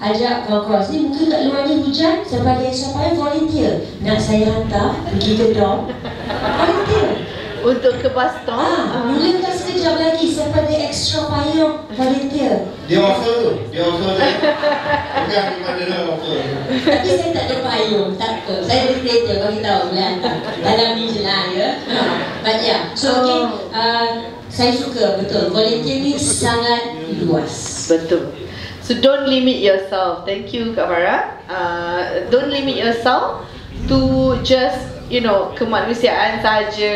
ajak kawan-kawan ni, mungkin kat luar ni hujan, supaya volunteer. Nak saya hantar pergi ke dom, volunteer. Untuk ke Baston. Mulakan sekejap lagi siapa ada extra payung volunteer. Dia offer tu. Bukan di mana dia offer. Tapi saya tak ada payung, tak apa. Saya ada kereta, bagi tahu boleh hantar. Dalam ni je lah ya. But yeah, so again, saya suka betul. Volunteer ni sangat luas. Betul. So don't limit yourself. Thank you Kak Farah. Don't limit yourself to just kemanusiaan saja.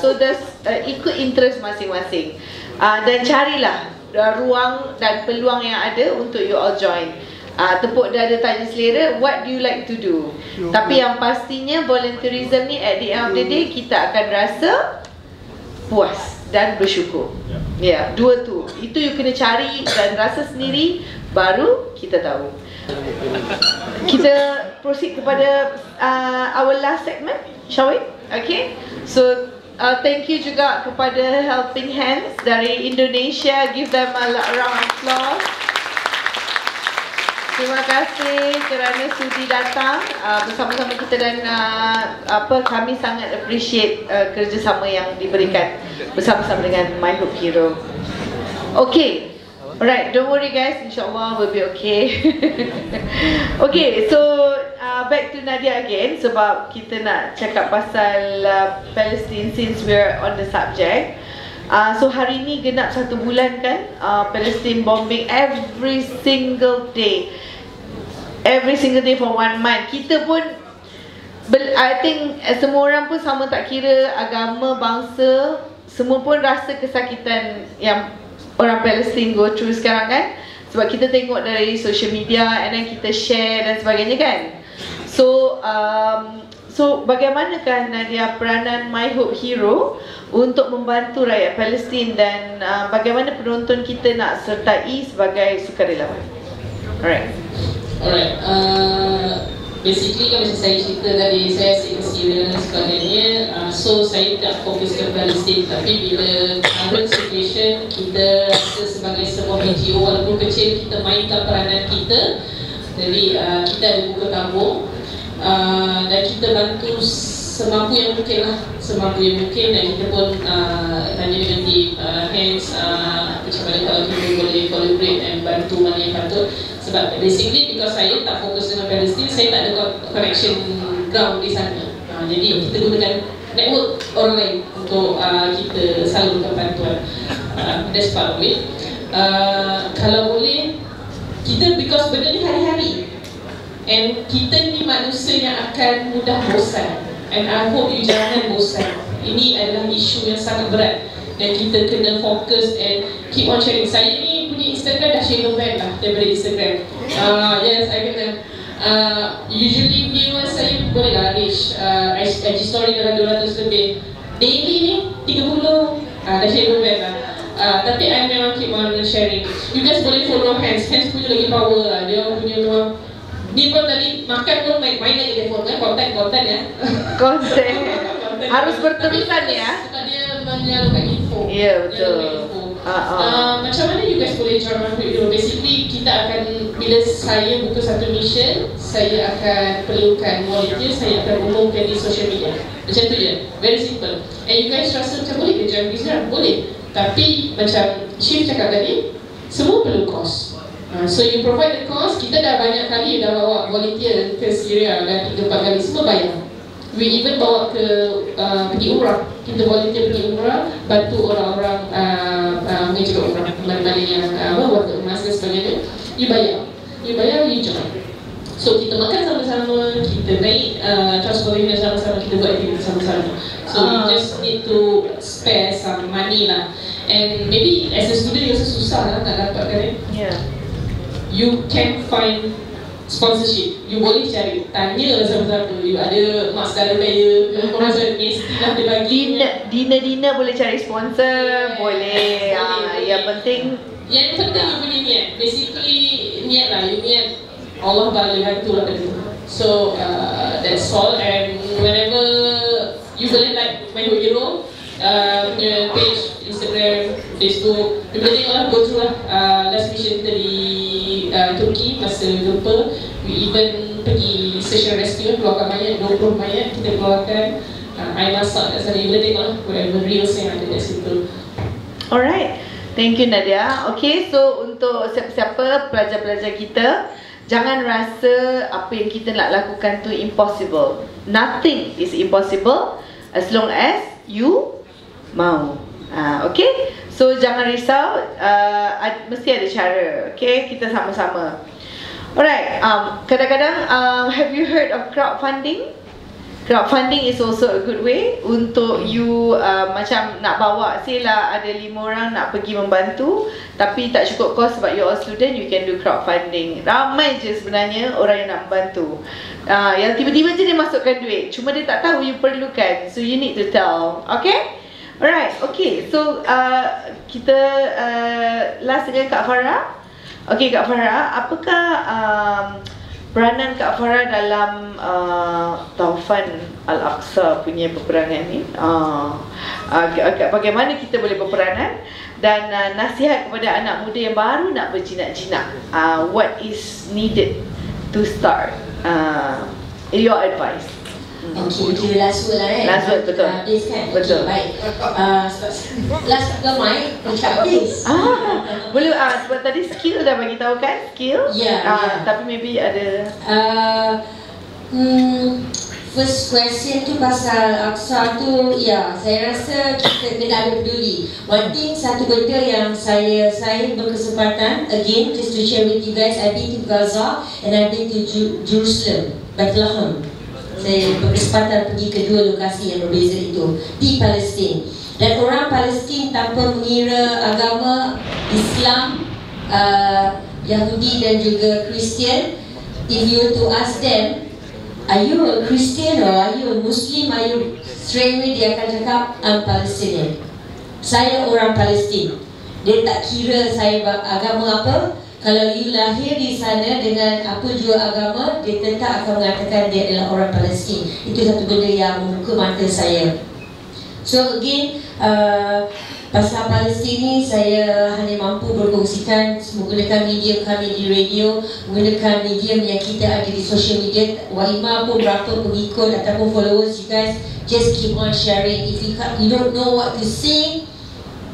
So there's ikut interest masing-masing. Dan carilah ruang dan peluang yang ada untuk you all join. Tepuk dada tanya selera, what do you like to do? Tapi yang pastinya volunteerism ni at the end of the day kita akan rasa puas dan bersyukur. Ya, dua tu. Itu you kena cari dan rasa sendiri, baru kita tahu. Kita proceed kepada our last segment, shall we? Okay. So thank you juga kepada Helping Hands dari Indonesia. Give them a round of applause. Terima kasih kerana sudi datang bersama-sama kita dan kami sangat appreciate kerjasama yang diberikan bersama-sama dengan My Hope Hero. Okay. Alright, don't worry guys, insyaAllah we'll be okay. Okay, so back to Nadia again, sebab kita nak cakap pasal Palestine since we're on the subject. So hari ni genap 1 bulan kan, Palestine bombing every single day. Every single day for 1 month. Kita pun, I think semua orang pun sama, tak kira agama, bangsa, semua pun rasa kesakitan yang orang Palestin go through sekarang kan. Sebab kita tengok dari social media and then kita share dan sebagainya kan. So bagaimanakah Nadia peranan My Hope Hero untuk membantu rakyat Palestin dan bagaimana penonton kita nak sertai sebagai sukarelawan? Alright. Basically kalau macam saya cerita tadi, saya asyik ke Syria dan sebagainya, so saya tak fokus ke Palestin. Tapi bila current situation, kita rasa sebagai sebuah NGO walaupun kecil, kita mainkan peranan kita. Jadi kita ada buka tabung dan kita bantu semampu yang mungkin lah, semampu yang mungkin. Dan kita pun tanya dengan tim Hands macam mana kalau kita boleh collaborate dan bantu mana yang patut. Sebab basically because saya tak fokus dengan Palestin, saya tak ada connection ground di sana. Jadi kita gunakan network orang lain untuk kita salurkan bantuan. That's part of it. Kalau boleh, kita because benda ni hari-hari, and kita ni manusia yang akan mudah bosan. And I hope you jangan bosan. Ini adalah isu yang sangat berat dan kita kena fokus and keep on sharing. Saya ni punya Instagram dah share november lah daripada Instagram. Yes, I kena usually viewers saya boleh lah reach IG story dalam 200 lebih. Daily ni 30 dah share november lah. Tapi I memang keep on sharing. You guys boleh follow Hands. Hands punya lagi power lah. Dia punya ruang. Ni pun tadi makan pun main lagi telefon kan, konten ya. Konten. Harus berterusan ya. Sebab dia menyalurkan info. Ya, betul. Macam mana you guys boleh join My Hope Hero? Basically kita akan, bila saya buka satu mission, saya akan perlukan volunteer, saya akan umumkan di social media. Macam tu je, very simple. And you guys rasa macam boleh ke join business? Boleh. Tapi macam Chief cakap tadi, semua perlu cost. So you provide the cost. Kita dah banyak kali dah bawa volunteer ke Syria dan 3-4 kali, semua bayar. We even bawa ke pergi umrah. Kita volunteer pergi umrah, bantu orang-orang mengajar umrah, mana-mana yang warga emas dan sebagainya. You bayar, you join. So kita makan sama-sama, kita naik transportation sama-sama, kita buat aktiviti sama-sama. So you just need to spare some money lah. And maybe as a student you rasa susah lah nak dapatkan You can find sponsorship. You boleh cari, tanya sama-sama. You ada mak saudara kaya, korang mestilah dia bagi. Dinner boleh cari sponsor, boleh. Yang penting you punya niat. Basically niat lah, you niat Allah boleh bantu lah tadi. So that's all. And whenever you boleh like my hero punya page, Instagram, Facebook, you boleh tengok lah, go through lah last mission kita di Turki masa gempa. We even pergi search and rescue, keluarkan mayat, 20 mayat kita keluarkan. I masak kat sana, you boleh tengok lah whatever reels yang ada kat situ. Alright, thank you Nadia. Okay, so untuk siapa-siapa pelajar-pelajar kita, jangan rasa apa yang kita nak lakukan tu impossible. Nothing is impossible as long as you mau. Okay, so jangan risau, mesti ada cara. Okay, kita sama-sama. Alright, kadang-kadang have you heard of crowdfunding? Crowdfunding is also a good way untuk you macam nak bawa, say lah ada 5 orang nak pergi membantu tapi tak cukup kos sebab you all student, you can do crowdfunding. Ramai je sebenarnya orang yang nak membantu, yang tiba-tiba je dia masukkan duit, cuma dia tak tahu you perlukan, so you need to tell. Okay? Alright, okay, so kita last dengan Kak Farah. Okay Kak Farah, apakah peranan Kak Farah dalam Taufan Al-Aqsa punya peperangan ni? Bagaimana kita boleh berperanan? Dan nasihat kepada anak muda yang baru nak berjinak-jinak, what is needed to start? Your advice. Okay, itu last word lah Last word, betul. Habis kan? Betul. Okay, baik. Last ramai, ucap habis. Boleh, sebab tadi skill dah bagi tahu kan? Skill? Yeah. Tapi maybe ada first question tu pasal Aqsa tu, saya rasa kita kena ada peduli. One thing, satu benda yang saya berkesempatan, again, just to share with you guys, I've been to Gaza and I've been to Jerusalem, Bethlehem. Saya berkesempatan pergi ke dua lokasi yang berbeza itu di Palestin. Dan orang Palestin tanpa mengira agama Islam, Yahudi dan juga Kristian, if you were to ask them, are you a Christian or are you a Muslim, are you, straight away dia akan cakap, I'm Palestinian. Saya orang Palestin. Dia tak kira saya agama apa. Kalau you lahir di sana dengan apa jua agama, dia tetap akan mengatakan dia adalah orang Palestin. Itu satu benda yang membuka mata saya. So again, pasal Palestin ni saya hanya mampu berkongsikan menggunakan medium kami di radio, menggunakan medium yang kita ada di social media. Waima pun berapa pengikut ataupun followers, you guys just keep on sharing. If you don't know what to say,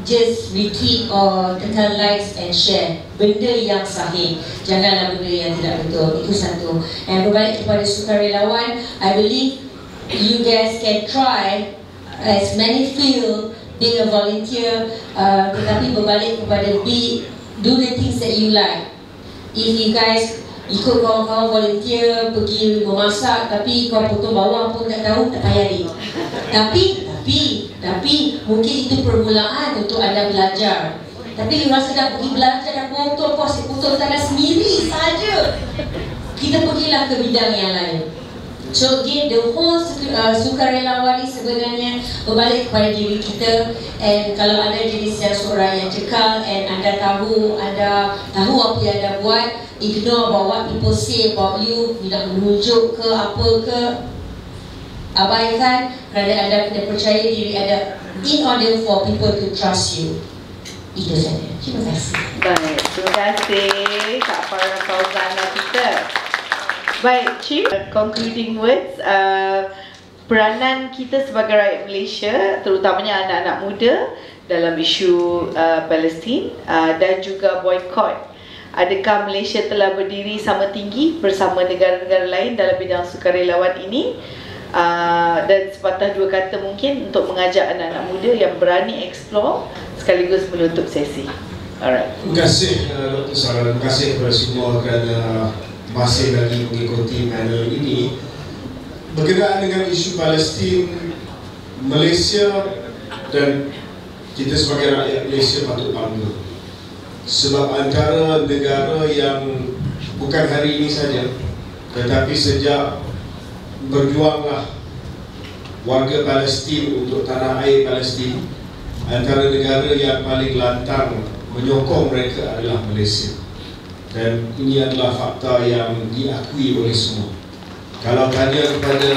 just retweet or tekan likes and share. Benda yang sahih, janganlah benda yang tidak betul. Itu satu. And berbalik kepada sukarelawan, I believe you guys can try as many field being a volunteer, tetapi berbalik kepada do the things that you like. If you guys ikut kawan-kawan volunteer pergi memasak tapi kau potong bawang pun tak tahu, tak payah ni. Tapi mungkin itu permulaan untuk anda belajar. Tapi you rasa dah pergi belajar dan potong, kau asyik potong tangan sendiri saja. Kita pergilah ke bidang yang lain. So again, the whole sukarelawan ni sebenarnya berbalik kepada diri kita. And kalau anda jenis yang seorang yang cekal and anda tahu apa yang anda buat, ignore about what people say about you, tidak menunjuk ke apa ke, abaikan, kerana anda kena percaya diri anda in order for people to trust you. Itu saja. Terima kasih. Baik, terima kasih Kak Farah Fauzana kita. Baik, Chief, concluding words, peranan kita sebagai rakyat Malaysia, terutamanya anak-anak muda dalam isu Palestin dan juga boykot. Adakah Malaysia telah berdiri sama tinggi bersama negara-negara lain dalam bidang sukarelawan ini? Dan sepatah dua kata mungkin untuk mengajak anak-anak muda yang berani explore sekaligus menutup sesi. Alright. Terima kasih Dr. Sarah, terima kasih kepada semua kerana masih lagi mengikuti panel ini. Berkenaan dengan isu Palestin, Malaysia dan kita sebagai rakyat Malaysia patut bangga. Sebab antara negara yang bukan hari ini saja, tetapi sejak berjuanglah warga Palestin untuk tanah air Palestin, antara negara yang paling lantang menyokong mereka adalah Malaysia. Dan ini adalah fakta yang diakui oleh semua. Kalau tanya kepada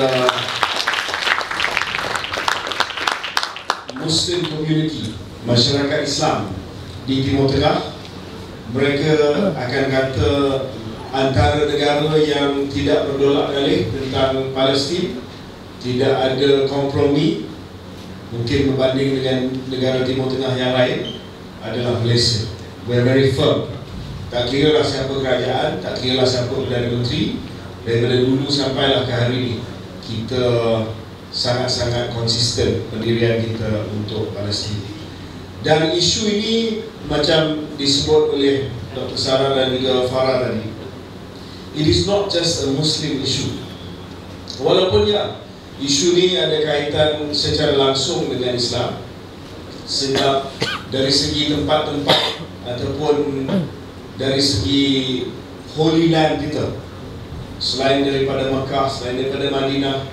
Muslim community, masyarakat Islam di Timur Tengah, mereka akan kata antara negara yang tidak berdolak-dalik tentang Palestin, tidak ada kompromi, mungkin berbanding dengan negara Timur Tengah yang lain, adalah Malaysia. We're very firm. Tak kira lah siapa kerajaan, tak kira lah siapa Perdana Menteri, daripada dulu sampailah ke hari ini, kita sangat-sangat konsisten pendirian kita untuk Palestin. Dan isu ini macam disebut oleh Dr. Sarah dan juga Farah tadi, it is not just a Muslim issue. Walaupun ya, isu ini ada kaitan secara langsung dengan Islam, sebab dari segi tempat-tempat ataupun dari segi Holy Land kita, selain daripada Makkah, selain daripada Madinah,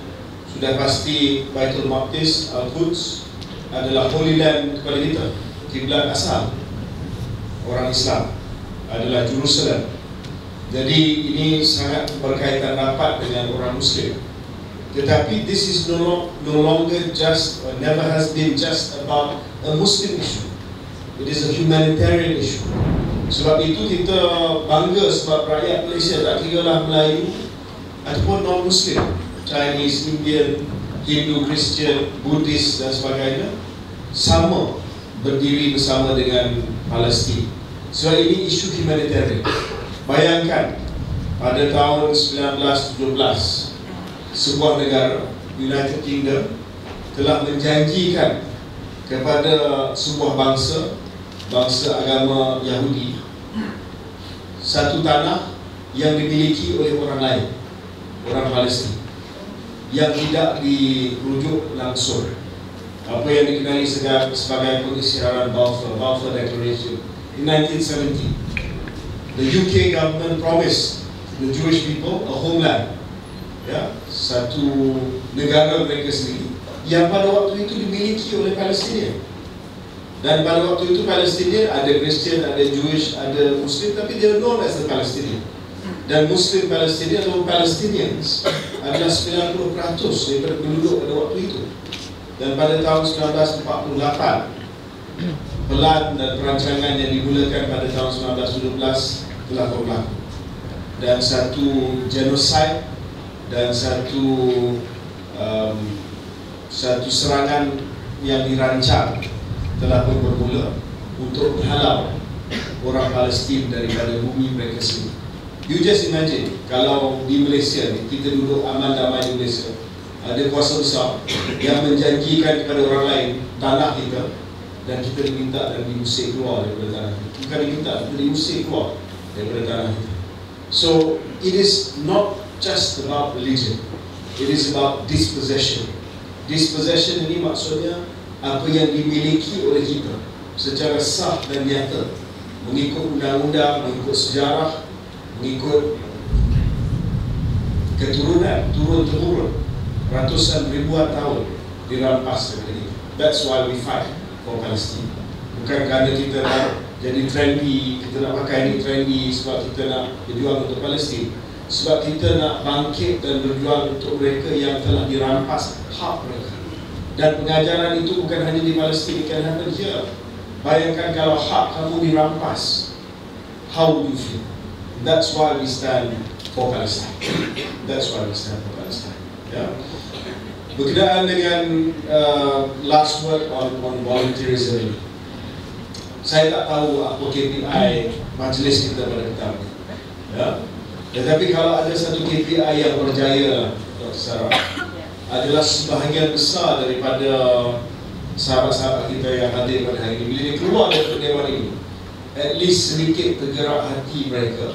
sudah pasti Baitul Maqdis, Al-Quds adalah Holy Land kepada kita. Kiblat asal orang Islam adalah Jerusalem. Jadi ini sangat berkaitan rapat dengan orang Muslim. Tetapi this is no longer just, or never has been just about a Muslim issue. It is a humanitarian issue. Sebab itu kita bangga sebab rakyat Malaysia, tak kira lah Melayu ataupun non-Muslim, Chinese, Indian, Hindu, Christian, Buddhist dan sebagainya, sama berdiri bersama dengan Palestin. Sebab ini isu humanitarian. Bayangkan pada tahun 1917, sebuah negara, United Kingdom, telah menjanjikan kepada sebuah bangsa agama Yahudi, satu tanah yang dimiliki oleh orang lain, orang Palestin, yang tidak dirujuk langsung. Apa yang dikenali sebagai pengisytiharan Balfour Declaration in 1970. The UK government promised the Jewish people a homeland, ya, satu negara mereka sendiri yang pada waktu itu dimiliki oleh Palestin. Dan pada waktu itu Palestin ada Christian, ada Jewish, ada Muslim, tapi they are known as the Palestinian. Dan Muslim Palestinian atau Palestinians adalah 90% daripada penduduk pada waktu itu. Dan pada tahun 1948, pelan dan perancangan yang dimulakan pada tahun 1917 telah berlaku. Dan satu genocide dan satu serangan yang dirancang telah pun bermula untuk menghalau orang Palestin daripada bumi mereka sendiri. You just imagine kalau di Malaysia ni, kita duduk aman damai di Malaysia, ada kuasa besar yang menjanjikan kepada orang lain tanah kita, dan kita diminta dan diusir keluar daripada tanah kita. Bukan diminta, kita diusir keluar daripada tanah kita. So it is not just about religion, it is about dispossession. Dispossession ini maksudnya apa yang dimiliki oleh kita secara sah dan nyata, mengikut undang-undang, mengikut sejarah, mengikut keturunan, turun-temurun, ratusan ribuan tahun dirampas daripada kita. That's why we fight for Palestine. Bukan kerana kita nak jadi trendy, kita nak pakai ini trendy sebab kita nak berjuang untuk Palestin. Sebab kita nak bangkit dan berjuang untuk mereka yang telah dirampas hak mereka. Dan pengajaran itu bukan hanya di Palestin, it can happen here. Bayangkan kalau hak kamu dirampas, how would you feel? That's why we stand for Palestine. That's why we stand for Palestine. Yeah. Berkenaan dengan last word on volunteerism, saya tak tahu apa KPI majlis kita pada petang ini. Ya. Tetapi kalau ada satu KPI yang berjaya, Dr. Sarah, adalah sebahagian besar daripada sahabat-sahabat kita yang hadir pada hari ini. Bila dia keluar dari dewan ini, at least sedikit tergerak hati mereka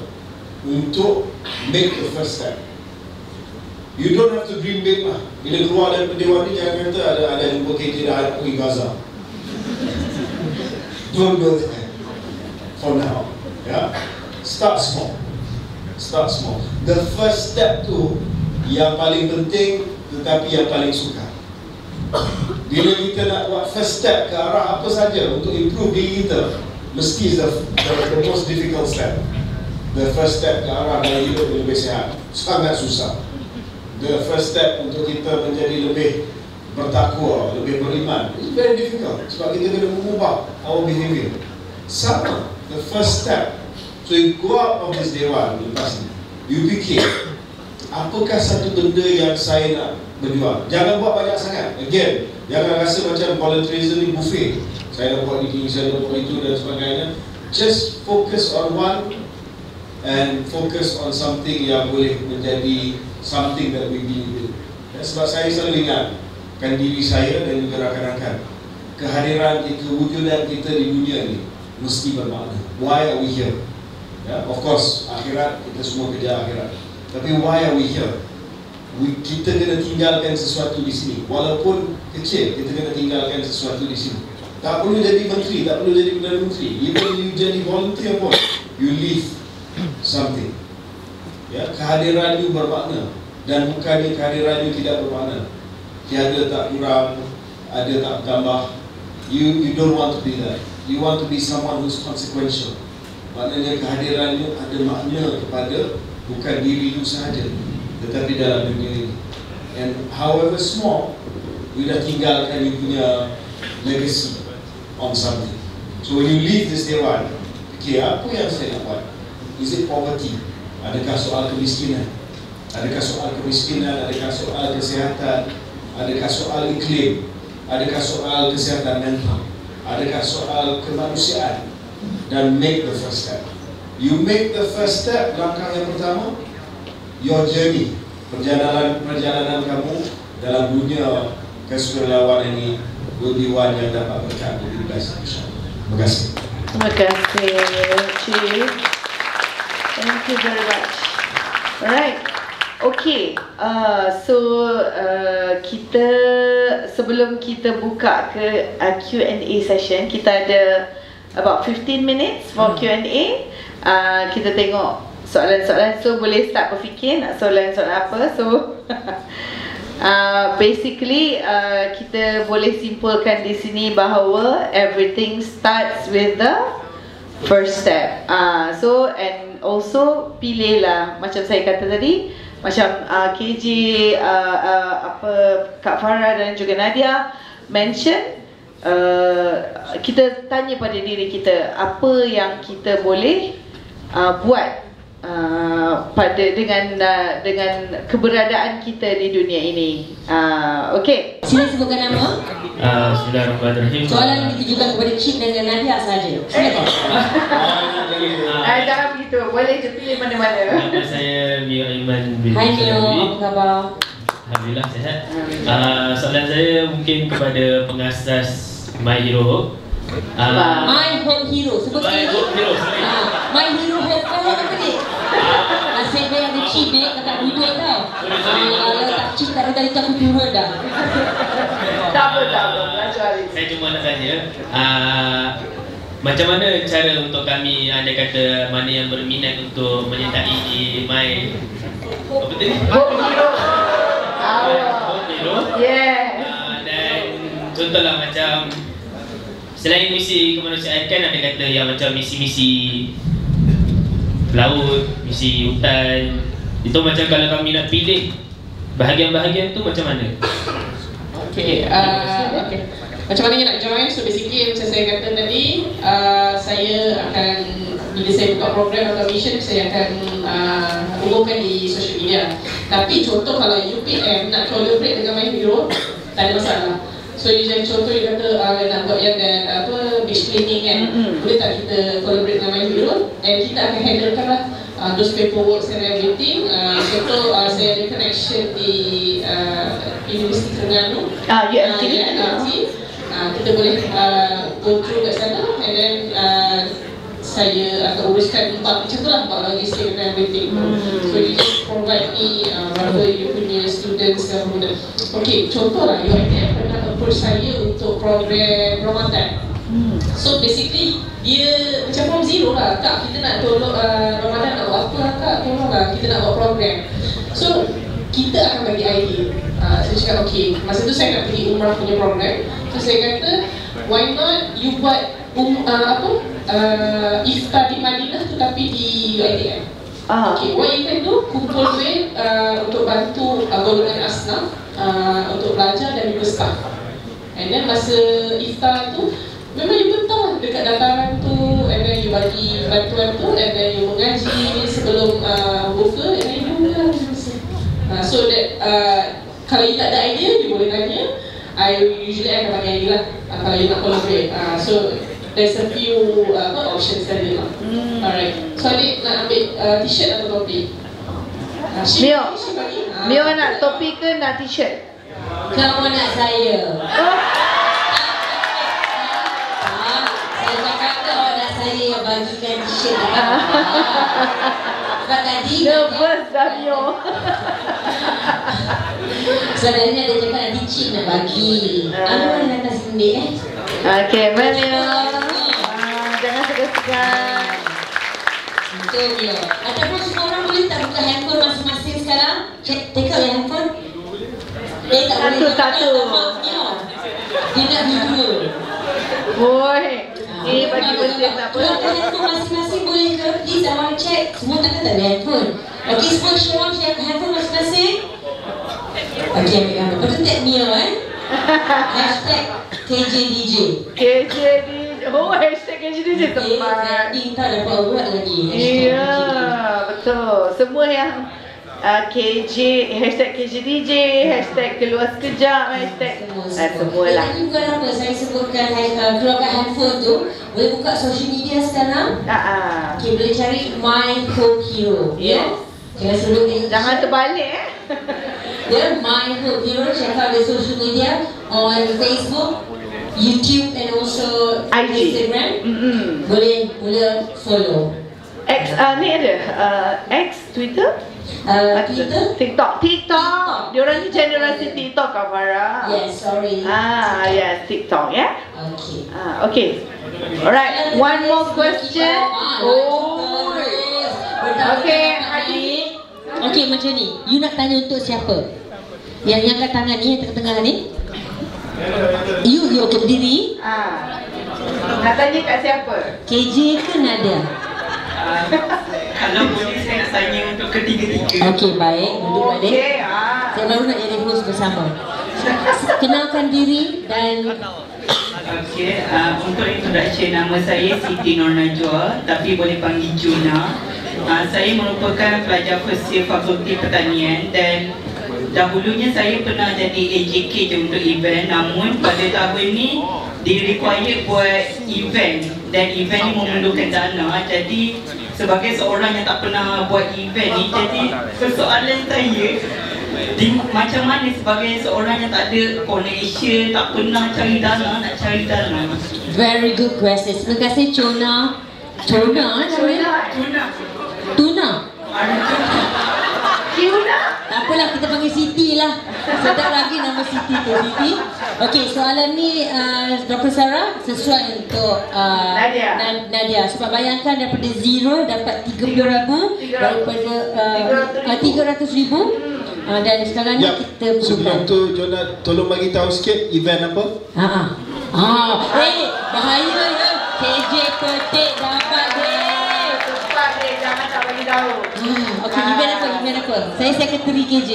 untuk make the first step. You don't have to dream big lah. Bila keluar dari dewan ni, jangan kata ada jumpa KJ dah nak pergi Gaza. Don't do that for now. Start small. Start small. The first step tu yang paling penting, tetapi yang paling sukar. Bila kita nak buat first step ke arah apa saja untuk improve diri kita, mesti the most difficult step. The first step ke arah gaya hidup yang lebih sihat sangat susah. The first step untuk kita menjadi lebih bertakwa, lebih beriman, it's very difficult sebab kita kena mengubah our behavior. Sama, the first step. So you go out of this dewan lepas ni, you fikir, apakah satu benda yang saya nak berjuang? Jangan buat banyak sangat. Again, jangan rasa macam volunteerism ni buffet. Saya nak buat ini, saya nak buat itu dan sebagainya. Just focus on one and focus on something yang boleh menjadi something that we believe in. Sebab saya selalu ingatkan diri saya dan juga rakan-rakan, kehadiran kita, kewujudan kita di dunia ni mesti bermakna. Why are we here? Of course, akhirat, kita semua kejar akhirat. Tapi why are we here? Kita kena tinggalkan sesuatu di sini. Walaupun kecil, kita kena tinggalkan sesuatu di sini. Tak perlu jadi menteri, tak perlu jadi Perdana Menteri. Even you jadi volunteer pun, you leave something. Kehadiran you bermakna. Dan bukannya kehadiran you tidak bermakna. Tiada tak kurang, ada tak tambah. You don't want to be that. You want to be someone who's consequential. Maknanya kehadirannya ada makna kepada bukan diri you sahaja, tetapi dalam dunia ini. And however small, you dah tinggalkan you punya legacy on something. So when you leave this dewan, okay, apa yang saya nak buat? Is it poverty? Adakah soal kemiskinan? Adakah soal kemiskinan? Adakah soal kesihatan? Adakah soal iklim? Adakah soal kesihatan mental? Adakah soal kemanusiaan? Dan make the first step. You make the first step, langkah yang pertama, your journey, perjalanan kamu dalam dunia kesukarelawanan ini will be one yang dapat berkat lebih best, insyaAllah. Terima kasih. Terima kasih, Chief. Thank you very much. Alright. Okay, kita sebelum kita buka ke Q&A session, kita ada about 15 minutes for Q&A. Kita tengok soalan-soalan, so boleh start berfikir nak soalan-soalan apa. So basically kita boleh simpulkan di sini bahawa everything starts with the first step. So and also pilihlah, macam saya kata tadi, macam KJ, Kak Farah dan juga Nadia mention, kita tanya pada diri kita apa yang kita boleh buat dengan keberadaan kita di dunia ini. Okey. Sila sebutkan nama. Bismillahirrahmanirrahim. Soalan ditujukan kepada Cik dan Nadia sahaja. Silakan. Jangan begitu. Boleh je pilih mana-mana. Nama saya Mio Iman bin Hai Mio, apa khabar? Alhamdulillah sihat. Soalan saya mungkin kepada pengasas My Hero. My Home Hero. Sebut My sekali. Home Hero. My Hero Home apa ni? Asyik dia ada cibik kakak duduk tau. Kalau tak cik tak ada itu aku turun dah. Tak apa. Saya cuma nak tanya, macam mana cara untuk kami, andai kata mana yang berminat untuk menyertai di My apa tadi? Home Hero. Home Hero. Yeah. Dan contohlah macam selain misi kemanusiaan, kan ada kata yang macam misi-misi laut, misi hutan. Itu macam kalau kami nak pilih bahagian-bahagian tu macam mana? Okay. Macam mana yang nak join? So basically macam saya kata tadi, saya akan, bila saya buka program atau mission, saya akan umumkan di social media. Tapi contoh kalau UPM nak collaborate dengan My Hero, tak ada masalah. So contoh you kata nak buat yang beach cleaning kan, boleh tak kita collaborate dengan My Hero, and kita akan handlekan lah those paperwork and everything. Contoh saya ada connection di Universiti Terengganu. UMT. Kita boleh go through kat sana, and then saya akan uruskan macam tu lah, logistik dan everything. So you just provide me whatever you punya students dan benda. Okay, contoh lah, UiTM pernah approach saya untuk program Ramadan. So basically dia macam from zero lah, Kak kita nak tolong Ramadan nak buat apa lah Kak, tolong lah kita nak buat program. So kita akan bagi idea. Saya cakap okay, masa tu saya nak pergi umrah punya program. So saya kata why not you buat iftar di Madinah tetapi di UiTM. Okay, what you can do, kumpul duit untuk bantu golongan asnaf untuk belajar dan juga staff. And then masa iftar tu memang you bentang dekat dataran tu, and then you bagi bantuan tu, and then you mengaji sebelum buka, and then you mula. So that kalau you tak ada idea, you boleh tanya. I usually akan bagi idea lah kalau you nak collaborate. So there's a few options tadi lah. Alright. So adik nak ambil t-shirt atau topi? Mio nak topi ke nak t-shirt? Kamu nak saya. Saya cakap ke orang nak saya yang bagikan t-shirt dekat sebab tadi nervous dah Mio. sebenarnya dia cakap nanti cik nak bagi. Mana nak kasih sendiri Okay, Mio. Jangan segan-segan. Betul Mio. Ataupun semua orang boleh tak buka handphone masing-masing sekarang? Take out your handphone. Tak boleh. Satu-satu. Dia nak video. Boy, ni bagi bersih tak apa. Kalau handphone masing-masing boleh ke? Please, I want to check. Semua takkan tak ada handphone. Okay, semua share handphone masing-masing. Okay, ambil gambar. Betul tak Mio Hashtag KJDJ. KJDJ. Oh, hashtag KJDJ tepat. Trending tak dapat buat lagi. Iya, betul. Semua yang hashtag KJDJ, hashtag keluar sekejap, hashtag semualah. Ini bukan apa, saya sebutkan keluarkan handphone tu, boleh buka social media sekarang. Okay, boleh cari My Hope Hero. Yes. Jangan terbalik Dia My Hope Hero, check out the social media on Facebook, YouTube and also Instagram. Boleh follow. Ni ada X, Twitter? Twitter? TikTok. Diorang ni generasi TikTok kah Farah? Yes, sorry. Yes, TikTok ya. Okay. Okay. Alright, one more question. Okay, Hadi. Okay, macam ni. You nak tanya untuk siapa? Yang angkat tangan ni, yang tengah-tengah ni? You okay berdiri? Nak tanya kat siapa? KJ ke Nadia? Kalau boleh saya nak tanya untuk ketiga-tiga. Okey, baik. Duduk balik. Saya baru nak jadi host bersama. Kenalkan diri dan Okey, untuk introduction, nama saya Siti Nur Najwa, tapi boleh panggil Juna. Saya merupakan pelajar first year Fakulti Pertanian dan dahulunya saya pernah jadi AJK je untuk event, namun pada tahun ni di-require buat event dan event ni memerlukan dana. Jadi sebagai seorang yang tak pernah buat event ni, jadi persoalan saya macam mana sebagai seorang yang tak ada connection, tak pernah cari dana, nak cari dana. very good question. Terima kasih Chona. Tuna? Tak apalah, kita panggil Siti lah. Sedap lagi nama Siti tu, Siti. Okey, soalan ni Dr. Sarah sesuai untuk Nadia. Sebab bayangkan daripada zero dapat 30,000, daripada 300,000. Dan sekarang ni kita buka. Sebelum tu Jonah tolong bagi tahu sikit event apa? Bahaya ya. KJ petik dapat deh. Cepat deh, jangan tak bagi tahu. Okey, event apa? Saya sekretari KJ.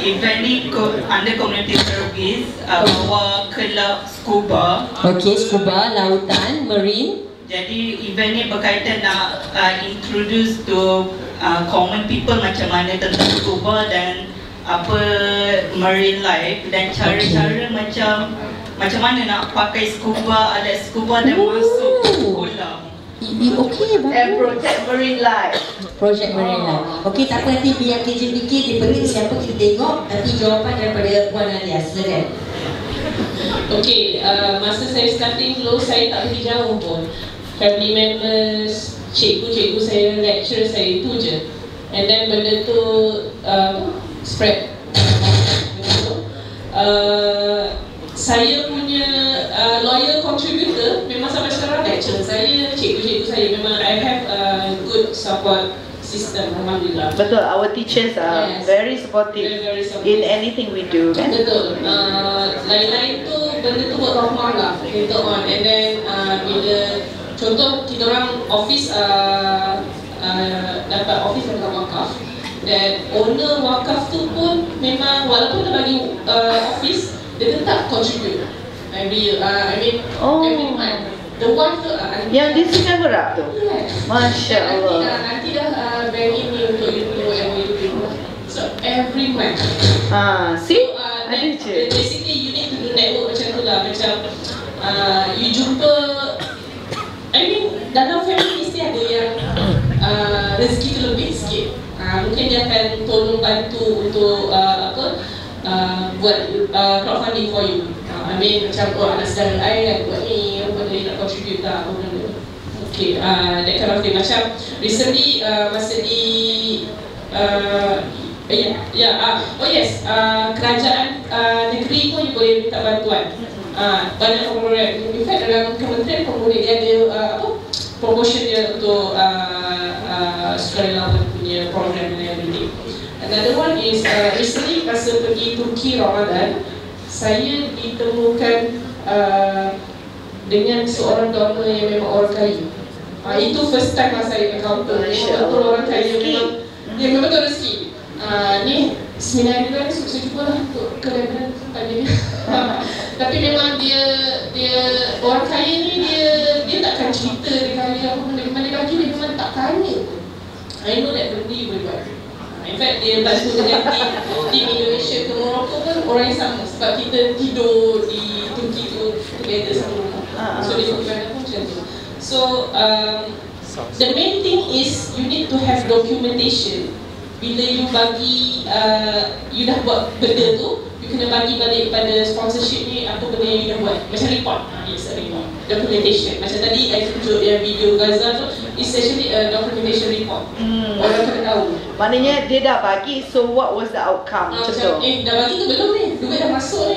Event ni under community service, bawa kelab scuba. Okey, scuba, lautan, marine. Jadi event ni berkaitan nak introduce to common people macam mana tentang scuba dan apa marine life dan cara-cara macam mana nak pakai scuba, alat scuba dan masuk ke kolam. Okey, And bagus. Project Marine Life. Project Marine Life. Okey, tak apa, nanti biar KJ fikir dia pening siapa kita tengok. Nanti jawapan daripada Puan Alia. Silakan. Okay, masa saya starting dulu, saya tak pergi jauh pun. Family members, cikgu-cikgu saya, lecturer saya, itu je. And then benda tu spread. Saya punya loyal contributor memang sampai sekarang lecturer saya, cikgu-cikgu saya. Memang I have a good support system, alhamdulillah. Betul, our teachers are very supportive Very supportive in anything we do, kan? Betul. Lain-lain tu benda tu buat rahmah lah later on. And then bila contoh kita orang office dapat office dalam wakaf, dan owner wakaf tu pun memang walaupun dia bagi office, dia tetap contribute every every month. The one tu Yang di Singapura tu. yes. Masya Allah. Nanti dah bank ini untuk you punya whatever you do. So every month. See? Then Ada je. basically you need to do network macam tu lah. Macam you jumpa, I mean dalam family mesti ada yang rezeki tu lebih sikit. Mungkin dia akan tolong bantu untuk buat crowdfunding for you. I mean macam anak saudara I buat ni, apa dia nak contribute tak, apa benda. Okay, that kind of thing. Macam recently masa di kerajaan negeri pun you boleh minta bantuan. Banyak program. In fact dalam kementerian pun boleh dia ada promotion dia untuk sukarelawan punya program dan everything. Another one is recently masa pergi Turki Ramadan, saya ditemukan dengan seorang donor yang memang orang kaya. Itu first time lah saya encounter. Betul orang kaya memang betul rezeki. Ni seminar juga ni saya cuba lah untuk ke Lebanon tanya dia. Tapi memang dia orang kaya ni dia takkan cerita dia kaya apa benda, memang dia bagi dia memang tak tanya pun. I know that benda you boleh buat. In fact dia bantu dengan tim Indonesia ke Morocco pun orang yang sama, sebab kita tidur di Turki tu together sama. So dia juga pun macam tu. So the main thing is you need to have documentation. Bila you bagi you dah buat benda tu, you kena bagi balik pada sponsorship ni apa benda yang you dah buat. Macam report, it's a report, documentation. Macam tadi I tunjuk yang video Gaza tu, it's actually a documentation report. Orang kena tahu. Maknanya dia dah bagi, so what was the outcome? Macam tu. Dah bagi tu belum ni, duit dah masuk ni.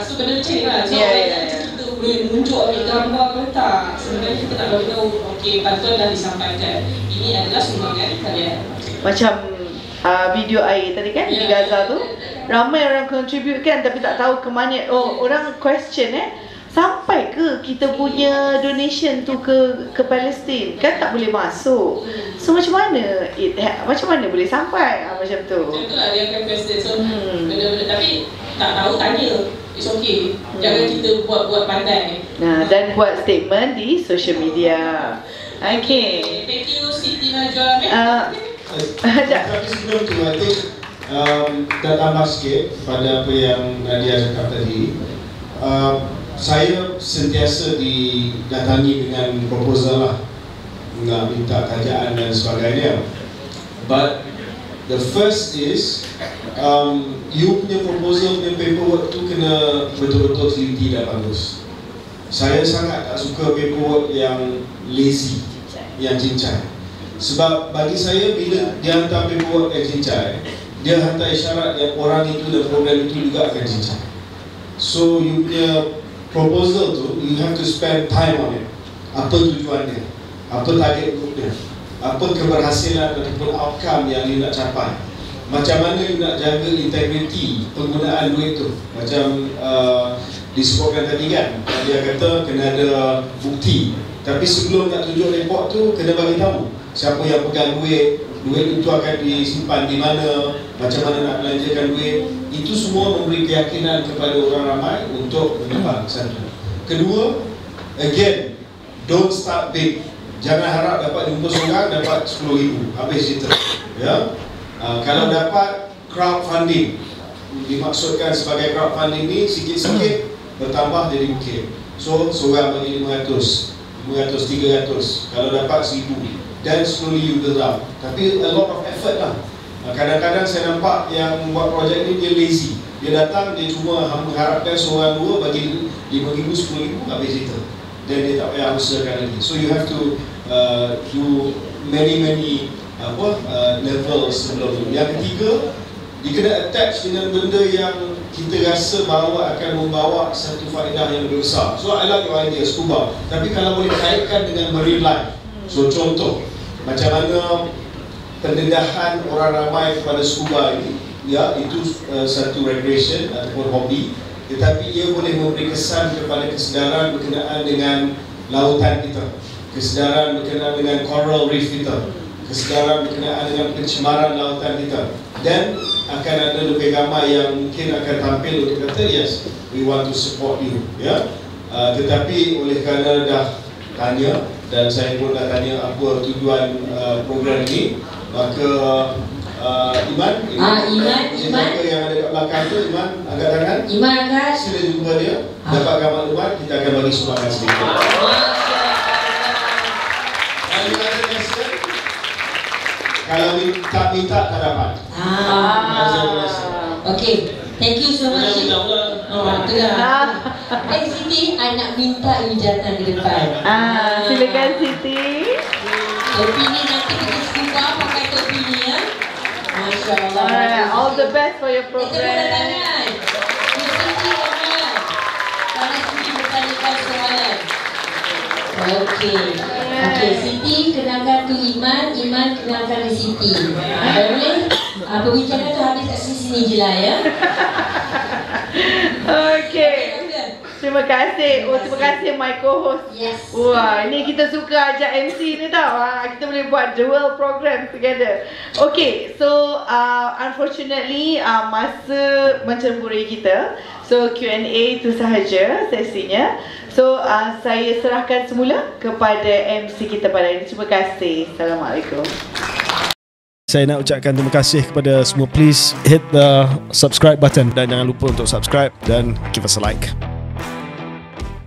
So kena check lah. So kita boleh muncul ambil gambar ke tak. Sebenarnya kita nak bagi tahu, okay, bantuan dah disampaikan, ini adalah sumbangan kalian. Macam video air tadi kan di Gaza tu, ramai orang contribute kan, tapi tak tahu ke mana. Orang question sampai ke kita punya donation tu ke Palestin? Kan tak boleh masuk. So macam mana boleh sampai? Macam tu. Macam tu lah dia akan question. So benda-benda, tapi tak tahu tanya, it's okay. Jangan kita buat pandai. Dan buat statement di social media. Okay. Thank you Siti Najwa. Tapi sebelum tu, I think dah tambah sikit pada apa yang Nadia cakap tadi. Saya sentiasa didatangi dengan proposal lah, nak minta kajian dan sebagainya. But the first is you punya proposal punya paperwork tu kena betul-betul teliti dan bagus. Saya sangat tak suka paperwork yang lazy, yang cincai. Sebab bagi saya bila dia hantar paperwork yang cincai, dia hantar isyarat yang orang itu dan program itu juga akan cincai. So you punya proposal tu, you have to spend time on it. Apa tujuannya, apa target grupnya, apa keberhasilan ataupun outcome yang you nak capai, macam mana you nak jaga integriti penggunaan duit tu. Macam disebutkan tadi kan, dia kata kena ada bukti. Tapi sebelum nak tunjuk report tu, kena bagi tahu siapa yang pegang duit itu akan disimpan di mana, macam mana nak belanjakan duit. Itu semua memberi keyakinan kepada orang ramai untuk menyumbang. Satu. Kedua, again, don't start big. Jangan harap dapat jumpa seorang dapat 10,000 habis cerita. Ya? Kalau dapat crowdfunding, dimaksudkan sebagai crowdfunding ni sikit-sikit bertambah jadi bukit. So seorang bagi 500, 500, 300. Kalau dapat 1000, then slowly you build up. Tapi a lot of effort lah. Kadang-kadang saya nampak yang buat projek ni dia lazy. Dia datang, dia cuma mengharapkan seorang dua bagi 5,000, 10,000 habis cerita. Dan dia tak payah usahakan lagi. So you have to do many levels sebelum tu. Yang ketiga, dia kena attach dengan benda yang kita rasa bahawa akan membawa satu faedah yang lebih besar. So I like your idea, scuba. Tapi kalau boleh kaitkan dengan marine life. So contoh, macam mana pendedahan orang ramai kepada scuba ini, ya, itu satu recreation ataupun hobi, tetapi ia boleh memberi kesan kepada kesedaran berkenaan dengan lautan kita, kesedaran berkenaan dengan coral reef kita, kesedaran berkenaan dengan pencemaran lautan kita, dan akan ada lebih ramai yang mungkin akan tampil untuk kata yes, we want to support you, ya. Tetapi oleh kerana dah tanya dan saya pun dah tanya apa tujuan program ini, maka Iman yang ada kat belakang tu, Iman angkat tangan. Iman angkat. Sila jumpa dia. Dapat gambar Iman, kita akan bagi sumbangan sedikit. Kalau tak minta, tak dapat. Okay, thank you so much. Siti, I nak minta you datang ke depan. Silakan Siti. Topi ni nanti kita scuba pakai topi ni ya. Masya Allah. All the best for your program. Kita boleh tangan. Siti orang. Kalau Siti bertanyakan soalan. Okay, Siti kenalkan tu Iman kenalkan di Siti. Boleh? Pembicaraan tu habis kat sini je lah ya. Okay. Terima kasih. Terima kasih my co-host. Yes. Wah, ini kita suka ajak MC ni tau. Kita boleh buat dual program together. Okay, so unfortunately masa mencemburui kita. So Q&A itu sahaja sesinya. So saya serahkan semula kepada MC kita pada hari ini. Terima kasih. Assalamualaikum. Saya nak ucapkan terima kasih kepada semua. Please hit the subscribe button dan jangan lupa untuk subscribe dan give us a like.